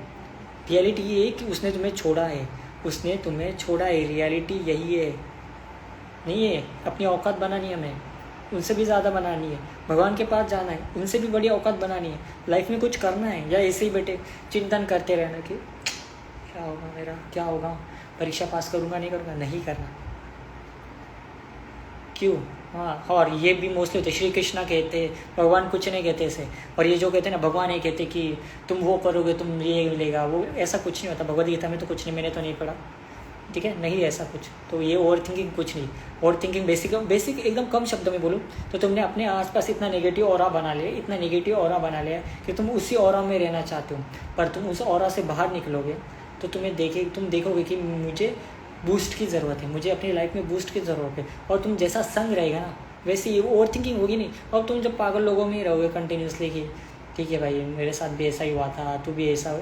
रियलिटी ये है कि उसने तुम्हें छोड़ा है, रियलिटी यही है। नहीं है अपनी औकात बनानी है, हमें उनसे भी ज़्यादा बनानी है, भगवान के पास जाना है, उनसे भी बड़ी औकात बनानी है, लाइफ में कुछ करना है, या ऐसे ही बैठे चिंतन करते रहना कि क्या होगा मेरा, क्या होगा, परीक्षा पास करूँगा नहीं करूँगा, नहीं करना। क्यों? हाँ, और ये भी मोस्टली होते, श्री कृष्णा कहते हैं, भगवान कुछ नहीं कहते ऐसे, और ये जो कहते हैं ना, भगवान ये कहते कि तुम वो करोगे तुम ये मिलेगा, वो ऐसा कुछ नहीं होता, भगवद गीता में तो कुछ नहीं, मैंने तो नहीं पढ़ा, ठीक है, नहीं ऐसा कुछ। तो ये ओवर थिंकिंग कुछ नहीं, ओवर थिंकिंग बेसिक एकदम कम शब्दों में बोलूँ तो तुमने अपने आसपास इतना नेगेटिव ऑरा बना लिया कि तुम उसी ऑरा में रहना चाहते हो, पर तुम उस ऑरा से बाहर निकलोगे तो तुम देखोगे कि मुझे बूस्ट की ज़रूरत है, मुझे अपनी लाइफ में बूस्ट की ज़रूरत है, और तुम जैसा संग रहेगा ना वैसे ये ओवर थिंकिंग होगी नहीं। और तुम जब पागल लोगों में ही रहोगे कंटिन्यूसली कि ठीक है भाई मेरे साथ भी ऐसा ही हुआ था, तू भी ऐसा,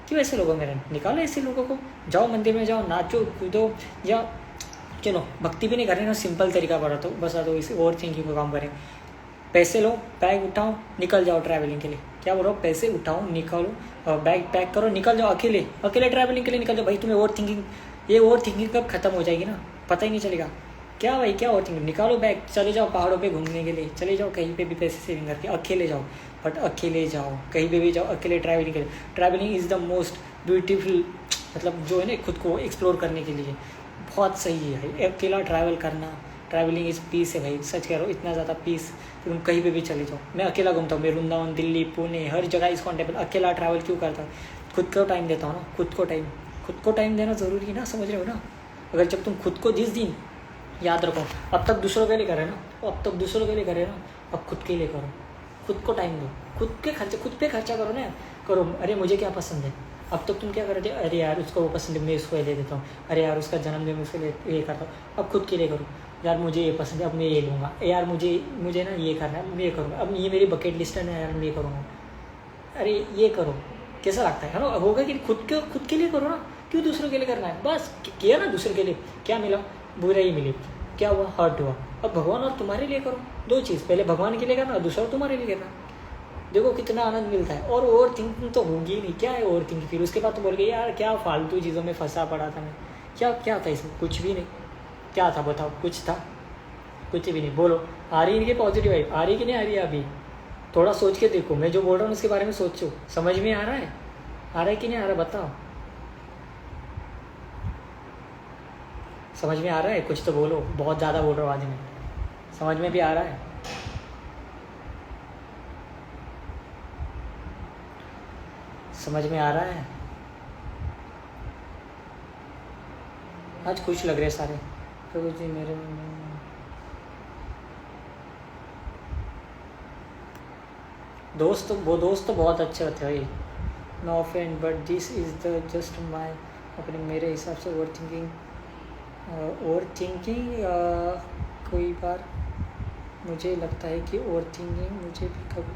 क्यों ऐसे लोगों में रहना, निकालो ऐसे लोगों को, जाओ मंदिर में जाओ, नाचो कूदो, या चलो भक्ति भी नहीं कर रहे ना, सिंपल तरीका बता दो, इस ओवर थिंकिंग को काम करें। पैसे लो, बैग उठाओ, निकल जाओ ट्रैवलिंग के लिए। क्या बोल रहा हूँ? पैसे उठाओ, निकलो, बैग पैक करो, निकल जाओ, अकेले ट्रैवलिंग के लिए निकल जाओ। भाई तुम्हें ये ओवर थिंकिंग कब खत्म हो जाएगी ना, पता ही नहीं चलेगा। क्या भाई क्या ओवर थिंकिंग, निकालो बैग, चले जाओ पहाड़ों पे घूमने के लिए, चले जाओ कहीं पे भी, पैसे सेविंग करके अकेले जाओ, अकेले जाओ, कहीं पे भी जाओ, अकेले ट्रैवलिंग के लिए। Travelling is the most beautiful, मतलब जो है ना खुद को एक्सप्लोर करने के लिए बहुत सही है अकेला ट्रैवल करना। ट्रैवलिंग इज़ पीस है भाई, सच कह रहा हूँ, इतना ज़्यादा पीस कि तुम कहीं पे भी चले जाओ। मैं अकेला घूमता हूँ, मैं वृंदावन, दिल्ली, पुणे, हर जगह इस्कॉन टेम्पल, अकेला ट्रैवल क्यों करता हूँ? खुद को टाइम देता हूँ ना, खुद को टाइम देना ज़रूरी है ना, समझ रहे हो ना। अगर जब तुम खुद को जिस दिन, याद रखो, अब तक दूसरों के लिए करे ना, अब खुद के लिए करो, खुद को टाइम दो, खुद पे खर्चा करो ना, करो। अरे मुझे क्या पसंद है, अब तक तुम क्या कर रहे थे, अरे यार उसको वो पसंद है मैं उसको ये ले देता हूँ, अरे यार उसका जन्मदिन मैं उसको ये करता हूँ। अब खुद के लिए करो, यार मुझे ये पसंद है अब मैं ये लूँगा, यार मुझे ना ये करना है मैं ये करूँगा, अब ये मेरी बकेट लिस्ट है ना यार मैं ये करूँगा। अरे ये करो, कैसा लगता है ना, होगा कि खुद के लिए करो ना, क्यों दूसरों के लिए करना है? बस किया ना दूसरों के लिए, क्या मिला? बुराई मिली, क्या हुआ? हर्ट हुआ। अब भगवान और तुम्हारे लिए करो, दो चीज़, पहले भगवान के लिए करना और दूसरा तुम्हारे लिए करना, देखो कितना आनंद मिलता है। और ओवर थिंकिंग तो होगी नहीं, क्या है ओवर थिंकिंग? फिर उसके बाद तो बोल गई यार क्या फालतू चीज़ों में फंसा पड़ा था मैं, क्या था इसमें? कुछ भी नहीं। क्या था बताओ? कुछ था? कुछ भी नहीं। बोलो, आ रही है इनकी पॉजिटिव वाइब, आ रही कि नहीं आ रही है? अभी थोड़ा सोच के देखो, मैं जो बोल रहा हूँ उसके बारे में सोचो, समझ में आ रहा है कि नहीं आ रहा? बताओ, समझ में आ रहा है? कुछ तो बोलो, बहुत ज़्यादा बोल रहा हूँ आज मैं, समझ में भी आ रहा है? समझ में आ रहा है? आज खुश लग रहे सारे। प्रभु जी मेरे दोस्त तो बहुत अच्छे होते हैं भाई, no offend, but this is the just my अपने मेरे हिसाब से ओवर थिंकिंग कोई बार मुझे लगता है कि ओवर थिंकिंग मुझे भी कभी,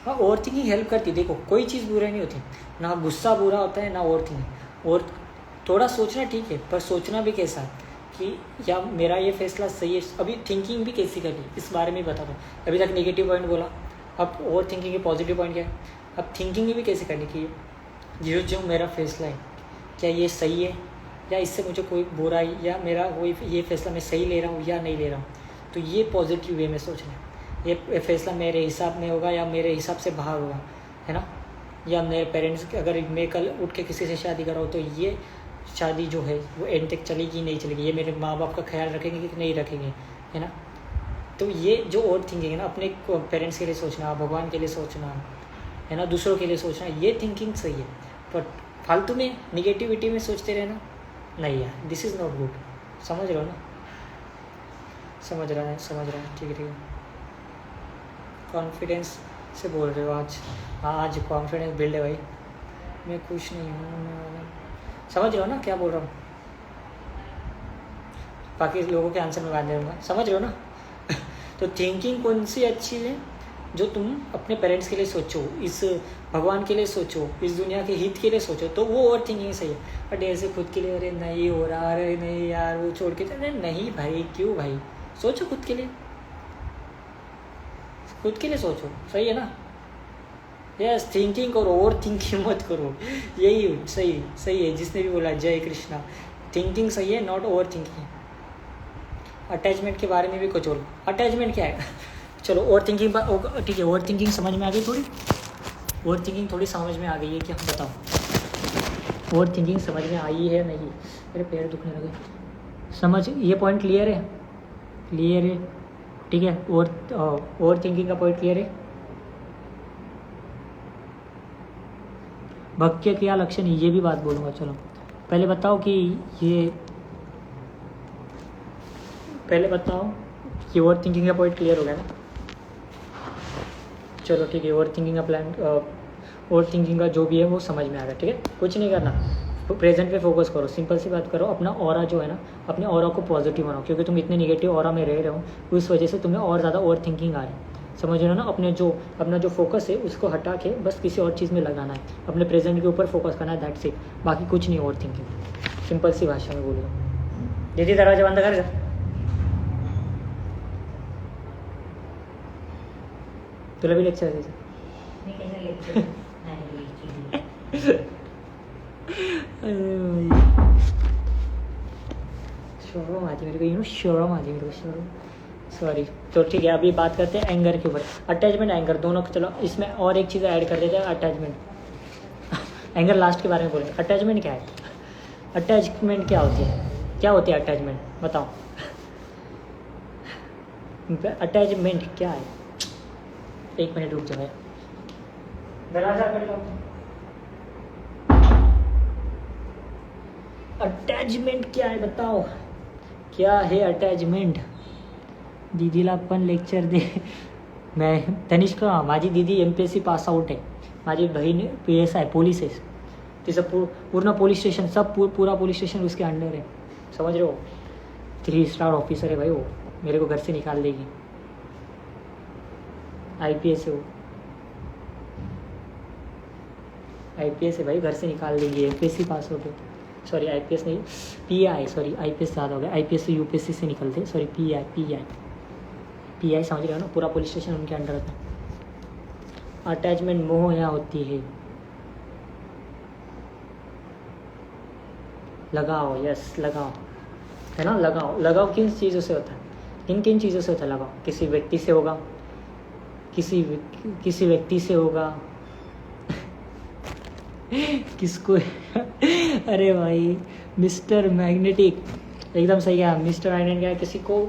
हाँ ओवर थिंकिंग हेल्प करती है। देखो कोई चीज़ बुरा नहीं होती, ना गुस्सा बुरा होता है ना ओवर थिंकिंग। और थोड़ा सोचना ठीक है, पर सोचना भी कैसा कि या मेरा ये फैसला सही है। अभी थिंकिंग भी कैसी करनी इस बारे में बता दो। अभी तक नेगेटिव पॉइंट बोला, अब ओवर थिंकिंग के पॉजिटिव पॉइंट क्या है? अब थिंकिंग भी कैसे करनी कि जो मेरा फैसला है क्या ये सही है, या इससे मुझे कोई बुराई, या मेरा कोई ये फैसला मैं सही ले रहा हूँ या नहीं ले रहा हूँ। तो ये पॉजिटिव वे में सोचना है, ये फैसला मेरे हिसाब में होगा या मेरे हिसाब से बाहर होगा, है ना। या मेरे पेरेंट्स, अगर मैं कल उठ के किसी से शादी कर रहा हूँ तो ये शादी जो है वो एंड तक चलेगी नहीं चलेगी, ये मेरे माँ बाप का ख्याल रखेंगे कि नहीं रखेंगे, है ना। तो ये जो ओवर थिंकिंग है ना, अपने पेरेंट्स के लिए सोचना, भगवान के लिए सोचना, है ना, दूसरों के लिए सोचना, ये थिंकिंग सही है। पर फालतू में निगेटिविटी में सोचते रहना नहीं यार, दिस इज़ नॉट गुड। समझ रहे हो ना, समझ रहा है, ठीक है ठीक है। कॉन्फिडेंस से बोल रहे हो आज? हाँ, आज कॉन्फिडेंस बिल्ड है भाई। मैं खुश नहीं हूँ, समझ रहे हो ना क्या बोल रहा हूँ? बाकी लोगों के आंसर में बात दे दूँगा, समझ रहे हो ना। तो थिंकिंग कौन सी अच्छी है? जो तुम अपने पेरेंट्स के लिए सोचो, इस भगवान के लिए सोचो, इस दुनिया के हित के लिए सोचो, तो वो ओवर थिंकिंग सही है। बट ऐसे खुद के लिए, अरे नहीं हो रहा, अरे नहीं यार वो छोड़ के, अरे नहीं भाई, क्यों भाई, सोचो खुद के लिए, खुद के लिए सोचो, सही है ना। यस, थिंकिंग करो, ओवर थिंकिंग मत करो, यही सही है। जिसने भी बोला जय कृष्णा, थिंकिंग सही है, नॉट ओवर थिंकिंग। अटैचमेंट के बारे में भी कुछ और, अटैचमेंट क्या है? चलो ओवर थिंकिंग, ठीक है, ओवर थिंकिंग समझ में आ गई थोड़ी, ओवर थिंकिंग थोड़ी समझ में आ गई है क्या, बताओ? ओवर थिंकिंग समझ में आई है नहीं? मेरे पैर दुखने लगे। समझ, ये पॉइंट क्लियर है? क्लियर है, ठीक है। ओवर थिंकिंग का पॉइंट क्लियर है। भक्त के क्या लक्षण है, ये भी बात बोलूँगा। चलो पहले बताओ कि ओवर थिंकिंग का पॉइंट क्लियर हो गया ना। चलो ठीक है, ओवर थिंकिंग का प्लान, ओवर थिंकिंग का जो भी है वो समझ में आ गया, ठीक है। कुछ नहीं करना, प्रेजेंट पे फोकस करो, सिंपल सी बात करो। अपना ऑरा जो है ना, अपने ऑरा को पॉजिटिव बनाओ, क्योंकि तुम इतने निगेटिव ऑरा में रह रहे हो, उस वजह से तुम्हें और ज़्यादा ओवर थिंकिंग आ रही है। समझ रहे हो ना। अपना जो फोकस है उसको हटा के बस किसी और चीज़ में लगाना है, अपने प्रेजेंट के ऊपर फोकस करना है, दैट्स इट। बाकी कुछ नहीं ओवर थिंकिंग, सिंपल सी भाषा में बोलूँगा। दीदी दरवाजा बंद कर जा। तुला भी लेक्चर है शोरूम आती मेरे को, शोरूम आती मेरे को, शोरूम, सॉरी। तो ठीक है, अभी बात करते हैं एंगर के ऊपर। अटैचमेंट एंगर दोनों, चलो इसमें और एक चीज़ ऐड कर देते हैं, अटैचमेंट। एंगर लास्ट के बारे में बोलेंगे। अटैचमेंट क्या है? अटैचमेंट क्या होती है? क्या होती है अटैचमेंट, बताओ। अटैचमेंट क्या है? एक मिनट रुक जाओ, दरवाजा कर लो। अटैचमेंट क्या है बताओ, क्या है अटॅचमेंट? दीदीला पण लेक्चर दे. मैं तनिष्का, माझी दीदी MPSC पास आउट आहे. माझी बहीण PSI पोलीस आहे. तिचं पूर्ण पोलीस स्टेशन, सब पूरा पुलिस स्टेशन उसके अंडर है. समझ रहे हो? 3 स्टार ऑफिसर है भाई वो. मेरे को घर से निकाल देगी. IPS है वो. IPS है भाई, घर से निकाल देंगे. MPSC पास हो गए. सॉरी IPS नहीं, PI, सॉरी IPS ज़्यादा हो गया. IPS से UPSC से निकलते. सॉरी PI समझ रहे हो ना? पूरा पुलिस स्टेशन उनके अंडर होता है. अटैचमेंट मोह यहाँ होती है. लगाओ, यस लगाओ, है ना? लगाओ किन चीज़ों से होता है? किन चीज़ों से होता है लगाओ? किसी व्यक्ति से होगा, किसी व्यक्ति से होगा. किसको? अरे भाई मिस्टर मैग्नेटिक एकदम सही है. मिस्टर मैग्नेटिक क्या है? किसी को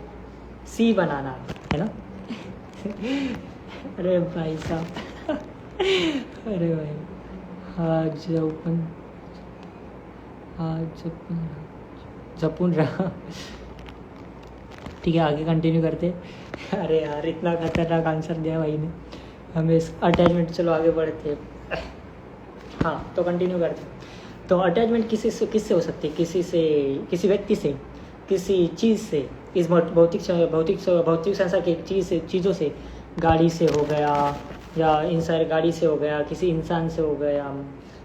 सी बनाना है ना. अरे भाई साहब, अरे भाई जपून रहा. ठीक है, आगे कंटिन्यू करते. अरे यार इतना खतरनाक आंसर दिया भाई ने हमें अटैचमेंट. चलो आगे बढ़ते. हाँ तो कंटिन्यू करते. तो अटैचमेंट किससे हो सकती है? किसी व्यक्ति से, किसी चीज़ से, इस भौतिक संसार की चीज़ों से. गाड़ी से हो गया, या इंसान गाड़ी से हो गया, किसी इंसान से हो गया,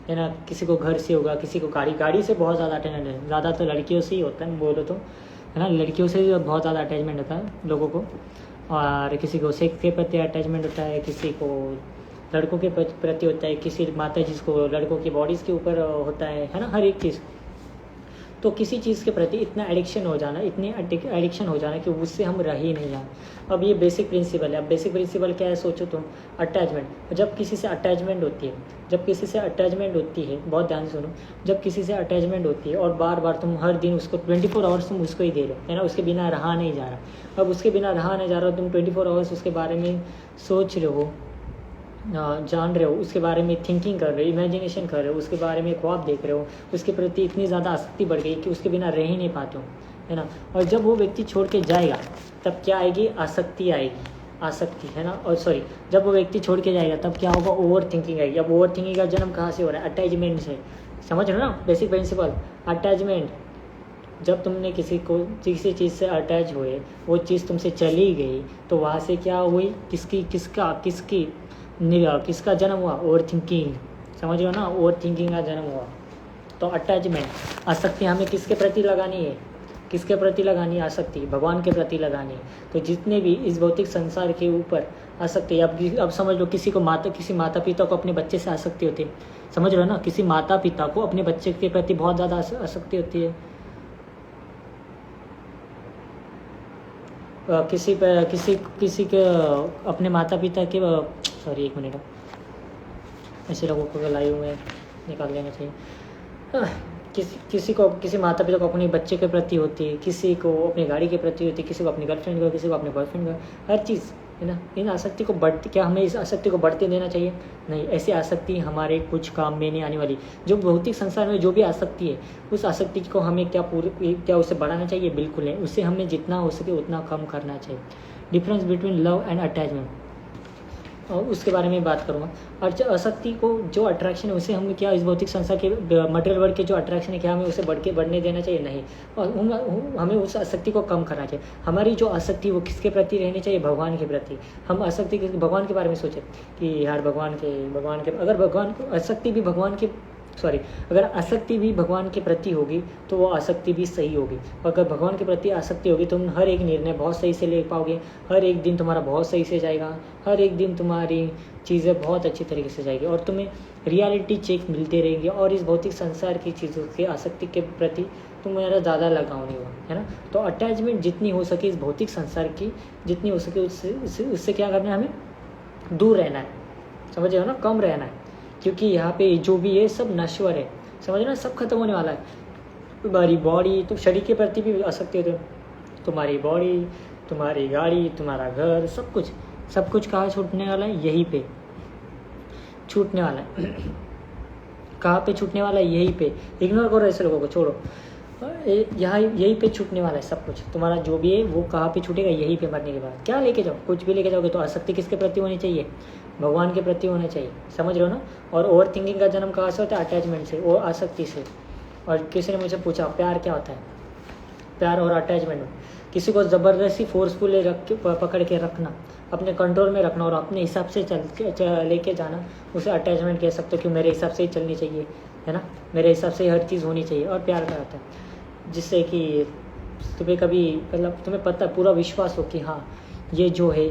है ना. किसी को घर से होगा, किसी को गाड़ी से बहुत ज़्यादा अटैचमेंट है. ज़्यादा तो लड़कियों से ही होता है बोलो तो, है ना. लड़कियों से बहुत ज़्यादा अटैचमेंट होता है लोगों को. और किसी को सेक्स के प्रति अटैचमेंट होता है, किसी को लड़कों के प्रति होता है, किसी माता जिसको लड़कों की बॉडीज़ के ऊपर होता है ना, हर एक चीज़. तो किसी चीज़ के प्रति इतना एडिक्शन हो जाना, इतनी एडिक्शन हो जाना कि उससे हम रह ही नहीं जाए। अब ये बेसिक प्रिंसिपल है। अब बेसिक प्रिंसिपल क्या है सोचो तुम, अटैचमेंट। जब किसी से अटैचमेंट होती है, जब किसी से अटैचमेंट होती है, बहुत ध्यान से सुनो, जब किसी से अटैचमेंट होती है और बार बार तुम हर दिन उसको 24 आवर्स तुम उसको ही दे रहे हो, है ना, उसके बिना रहा नहीं जा रहा। अब उसके बिना रहा नहीं जा रहा, तुम 24 आवर्स उसके बारे में सोच रहे हो, जान रहे हो, उसके बारे में थिंकिंग कर रहे हो, इमेजिनेशन कर रहे हो, उसके बारे में ख्वाब देख रहे हो, उसके प्रति इतनी ज़्यादा आसक्ति बढ़ गई कि उसके बिना रह ही नहीं पाते हो, है ना। और जब वो व्यक्ति छोड़ के जाएगा तब क्या आएगी, आसक्ति आएगी, आसक्ति, है ना। और सॉरी, जब वो व्यक्ति छोड़ के जाएगा तब क्या होगा, ओवर थिंकिंग आएगी। अब ओवर थिंकिंग का जन्म कहाँ से हो रहा है, अटैचमेंट से। समझ रहे हो ना बेसिक प्रिंसिपल, अटैचमेंट। जब तुमने किसी चीज़ से अटैच हुए, वो चीज़ तुमसे चली गई, तो वहाँ से क्या हुई, किसका जन्म हुआ, ओवर थिंकिंग। समझ रहे हो ना, ओवर थिंकिंग का जन्म हुआ। तो अटैचमेंट, आसक्ति हमें किसके प्रति लगानी है, किसके प्रति लगानी है, आसक्ति भगवान के प्रति लगानी है। तो जितने भी इस भौतिक संसार के ऊपर आसक्ति, अब समझ लो किसी माता पिता को अपने बच्चे से आसक्ति होती है। समझ रहे हो ना, किसी माता पिता को अपने बच्चे के प्रति बहुत ज़्यादा आसक्ति होती है। किसी के अपने माता पिता के, सॉरी एक मिनट, ऐसे लोगों को लाइव में निकाल लेना चाहिए। किसी माता पिता को अपने बच्चे के प्रति होती है, किसी को अपनी गाड़ी के प्रति होती है, किसी को अपनी गर्लफ्रेंड का, किसी को अपने बॉयफ्रेंड का, हर चीज़, है ना। इन आसक्ति को क्या हमें इस आसक्ति को बढ़ते देना चाहिए? नहीं, ऐसी आसक्ति हमारे कुछ काम में नहीं आने वाली। जो भौतिक संसार में जो भी आसक्ति है, उस आसक्ति को हमें क्या उसे बढ़ाना चाहिए? बिल्कुल नहीं, उससे हमें जितना हो सके उतना कम करना चाहिए। Difference between love and attachment, और उसके बारे में बात करूँगा। और आसक्ति को जो अट्रैक्शन है उसे हमें क्या, इस भौतिक संसार के मटेरियल वर्ल्ड के जो अट्रैक्शन है, क्या हमें उसे बढ़ने देना चाहिए? नहीं, और हमें उस आसक्ति को कम करना चाहिए। हमारी जो आसक्ति वो किसके प्रति रहनी चाहिए? भगवान के प्रति। हम आसक्ति भगवान के बारे में सोचें कि यार भगवान के अगर भगवान को आसक्ति भी अगर आसक्ति भी भगवान के प्रति होगी तो वो आसक्ति भी सही होगी। अगर भगवान के प्रति आसक्ति होगी, तुम हर एक निर्णय बहुत सही से ले पाओगे, हर एक दिन तुम्हारा बहुत सही से जाएगा, हर एक दिन तुम्हारी चीज़ें बहुत अच्छी तरीके से जाएगी, और तुम्हें रियलिटी चेक मिलते रहेंगे, और इस भौतिक संसार की चीज़ों के आसक्ति के प्रति तुम्हारा ज़्यादा लगाव नहीं होगा, है ना। तो अटैचमेंट जितनी हो सके इस भौतिक संसार की, जितनी हो सके उससे क्या करना है, हमें दूर रहना है। समझ रहे हो ना, कम रहना है, क्योंकि यहाँ पे जो भी है सब नश्वर है। समझ ना, सब खत्म होने वाला है। तुम्हारी बॉडी, तो शरीर के प्रति भी आसक्ति होती है, तुम्हारी बॉडी, तुम्हारी गाड़ी, तुम्हारा घर, सब कुछ कहाँ छूटने वाला है? यहीं पे छूटने वाला है। कहाँ पे छूटने वाला है? यहीं पे। इग्नोर करो ऐसे लोगों को, छोड़ो। यहाँ यहीं पे छूटने वाला है सब कुछ। तुम्हारा जो भी है वो कहाँ पे छूटेगा? यहीं पे, मरने के बाद। क्या लेके जाओ? कुछ भी लेके जाओगे तो आसक्ति किसके प्रति होनी चाहिए? भगवान के प्रति होना चाहिए। समझ रहे हो ना। और ओवर थिंकिंग का जन्म कहाँ से होता है? अटैचमेंट से, और आसक्ति से। और किसी ने मुझे पूछा प्यार क्या होता है? प्यार और अटैचमेंट में किसी को ज़बरदस्ती फोर्सफुली पकड़ के रखना, अपने कंट्रोल में रखना और अपने हिसाब से लेके जाना, उसे अटैचमेंट कह सकते हो कि मेरे हिसाब से ही चलनी चाहिए, है ना, मेरे हिसाब से हर चीज़ होनी चाहिए। और प्यार का होता है जिससे कि तुम्हें कभी, मतलब तुम्हें पता, पूरा विश्वास हो कि हाँ ये जो है,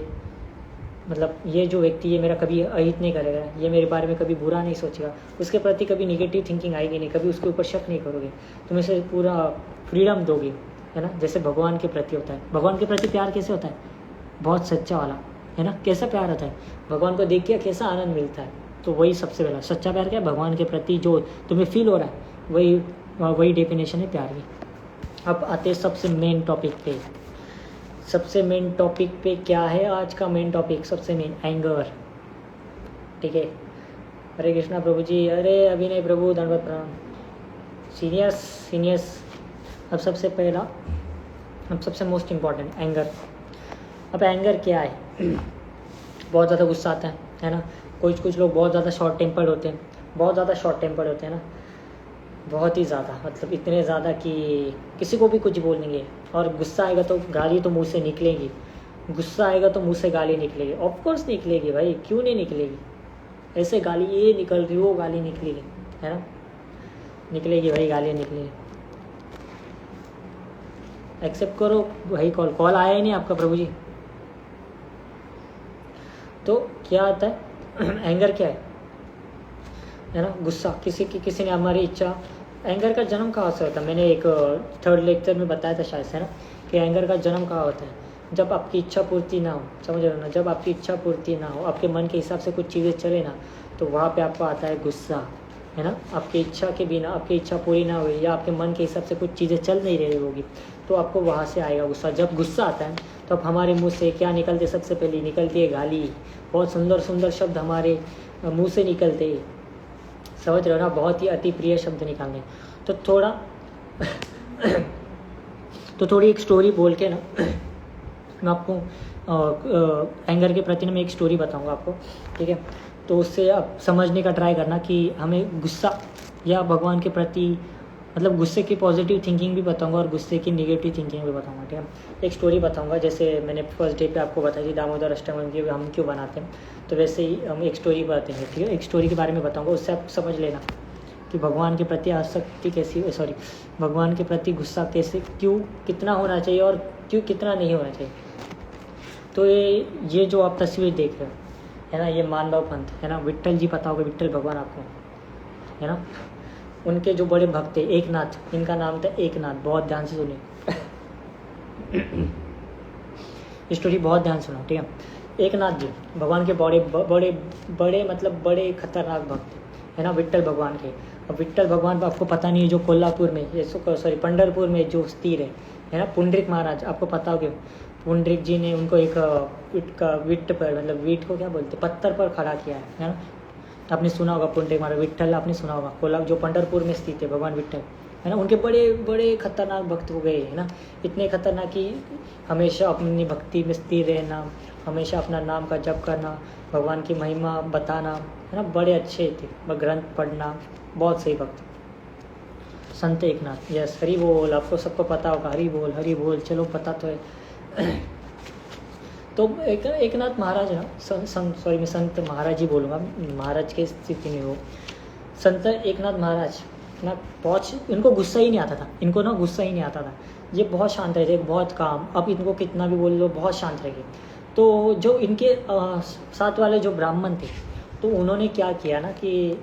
मतलब ये जो व्यक्ति है मेरा कभी अहित नहीं करेगा, ये मेरे बारे में कभी बुरा नहीं सोचेगा, उसके प्रति कभी नेगेटिव थिंकिंग आएगी नहीं, कभी उसके ऊपर शक नहीं करोगे, तुम इसे पूरा फ्रीडम दोगे, है ना। जैसे भगवान के प्रति होता है। भगवान के प्रति प्यार कैसे होता है? बहुत सच्चा वाला, है ना। कैसा प्यार होता है? भगवान को देख के कैसा आनंद मिलता है, तो वही सबसे पहला सच्चा प्यार क्या है? भगवान के प्रति जो तुम्हें फील हो रहा है वही डेफिनेशन है प्यार की। अब आते हैं सबसे मेन टॉपिक पे। सबसे मेन टॉपिक पे क्या है आज का मेन टॉपिक? सबसे मेन एंगर, ठीक है। हरे कृष्णा प्रभु जी, अरे अभिनय प्रभु, धन्यवाद प्रणाम। सीनियर्स। अब सबसे पहला, अब सबसे मोस्ट इम्पॉर्टेंट एंगर। अब एंगर क्या है? बहुत ज़्यादा गुस्सा आता है ना। कुछ लोग बहुत ज़्यादा शॉर्ट टेम्पर्ड होते हैं, ना, बहुत ही ज़्यादा, मतलब इतने ज़्यादा कि किसी को भी कुछ बोल देंगे। और गुस्सा आएगा तो गाली तो मुंह से निकलेगी, ऑफकोर्स निकलेगी भाई, क्यों नहीं निकलेगी? ऐसे गाली ये निकल रही, वो गाली निकलेगी, है ना, निकलेगी भाई, गाली निकलेगी। एक्सेप्ट करो भाई। कॉल आया ही नहीं आपका प्रभु जी। तो क्या आता है? एंगर क्या है ना? गुस्सा। किसी ने हमारी इच्छा एंगर का जन्म कहाँ से होता है? मैंने एक थर्ड लेक्चर में बताया था शायद से ना, कि एंगर का जन्म कहाँ होता है? जब आपकी इच्छा पूर्ति ना हो, समझ रहे हो ना, जब आपकी इच्छा पूर्ति ना हो, आपके मन के हिसाब से कुछ चीज़ें चले ना, तो वहाँ पे आपको आता है गुस्सा, है ना। आपकी इच्छा के बिना, आपकी इच्छा पूरी ना हुई या आपके मन के हिसाब से कुछ चीज़ें चल नहीं रही होगी, तो आपको वहाँ से आएगा गुस्सा। जब गुस्सा आता है तो अब हमारे मुंह से क्या निकलते? सबसे पहले निकलती है गाली। बहुत सुंदर सुंदर शब्द हमारे मुंह से निकलते हैं, समझ रहे हो ना, बहुत ही अति प्रिय शब्द निकालने। तो थोड़ी एक स्टोरी बोल के ना मैं आपको एंगर के प्रति ना मैं एक स्टोरी बताऊंगा आपको, ठीक है। तो उससे आप समझने का ट्राई करना कि हमें गुस्सा या भगवान के प्रति, मतलब गुस्से की पॉजिटिव थिंकिंग भी बताऊंगा और गुस्से की नेगेटिव थिंकिंग भी बताऊंगा, ठीक है। एक स्टोरी बताऊंगा, जैसे मैंने फर्स्ट डे पे आपको बताया थी दामोदर अष्टकम की हम क्यों बनाते हैं, तो वैसे ही हम एक स्टोरी बताएंगे, ठीक है। एक स्टोरी के बारे में बताऊंगा, उससे आप समझ लेना कि भगवान के प्रति आसक्ति कैसी, भगवान के प्रति गुस्सा कैसे, क्यों, कितना होना चाहिए और क्यों कितना नहीं होना चाहिए। तो ये जो आप तस्वीर देख रहे हो, है ना, ये मानव पंथ, है ना, विट्ठल जी पता होगा, विट्ठल भगवान आपको, है ना। उनके जो बड़े भक्त थे एकनाथ, इनका नाम था एकनाथ, बहुत ध्यान से सुनिए स्टोरी बहुत ध्यान सुनो, ठीक है। एकनाथ जी भगवान के बड़े बड़े बड़े मतलब बड़े खतरनाक भक्त थे, है ना, विट्ठल भगवान के। अब विट्ठल भगवान आपको पता नहीं है, जो कोल्हापुर में, पंढरपुर में जो स्थिर है ना, पुंडरीक महाराज, आपको पता होगा, पुंडरीक जी ने उनको एक विट्ठ पर, मतलब वीट को क्या बोलते, पत्थर पर खड़ा किया है ना। आपने सुना होगा पुंडरीक महाराज, विट्ठल आपने सुना होगा, कोल्हा जो पंढरपुर में स्थित है भगवान विट्ठल, है ना। उनके बड़े बड़े खतरनाक भक्त हो गए, है ना, इतने खतरनाक कि हमेशा अपनी भक्ति में स्थिर रहना, हमेशा अपना नाम का जप करना, भगवान की महिमा बताना, है ना, बड़े अच्छे थे, ग्रंथ पढ़ना, बहुत सही भक्त संत एकनाथ। यस, हरि बोल, आपको सबको पता होगा, हरि बोल हरि बोल, चलो पता तो है तो एकनाथ महाराज ना, मैं संत महाराज ही बोलूँगा, महाराज के स्थिति में हो, संत एकनाथ महाराज ना, बहुत, इनको गुस्सा ही नहीं आता था, इनको ना गुस्सा ही नहीं आता था, ये बहुत शांत रहते, बहुत काम, अब इनको कितना भी बोल लो बहुत शांत रहेंगे। तो जो इनके साथ वाले जो ब्राह्मण थे, तो उन्होंने क्या किया ना कि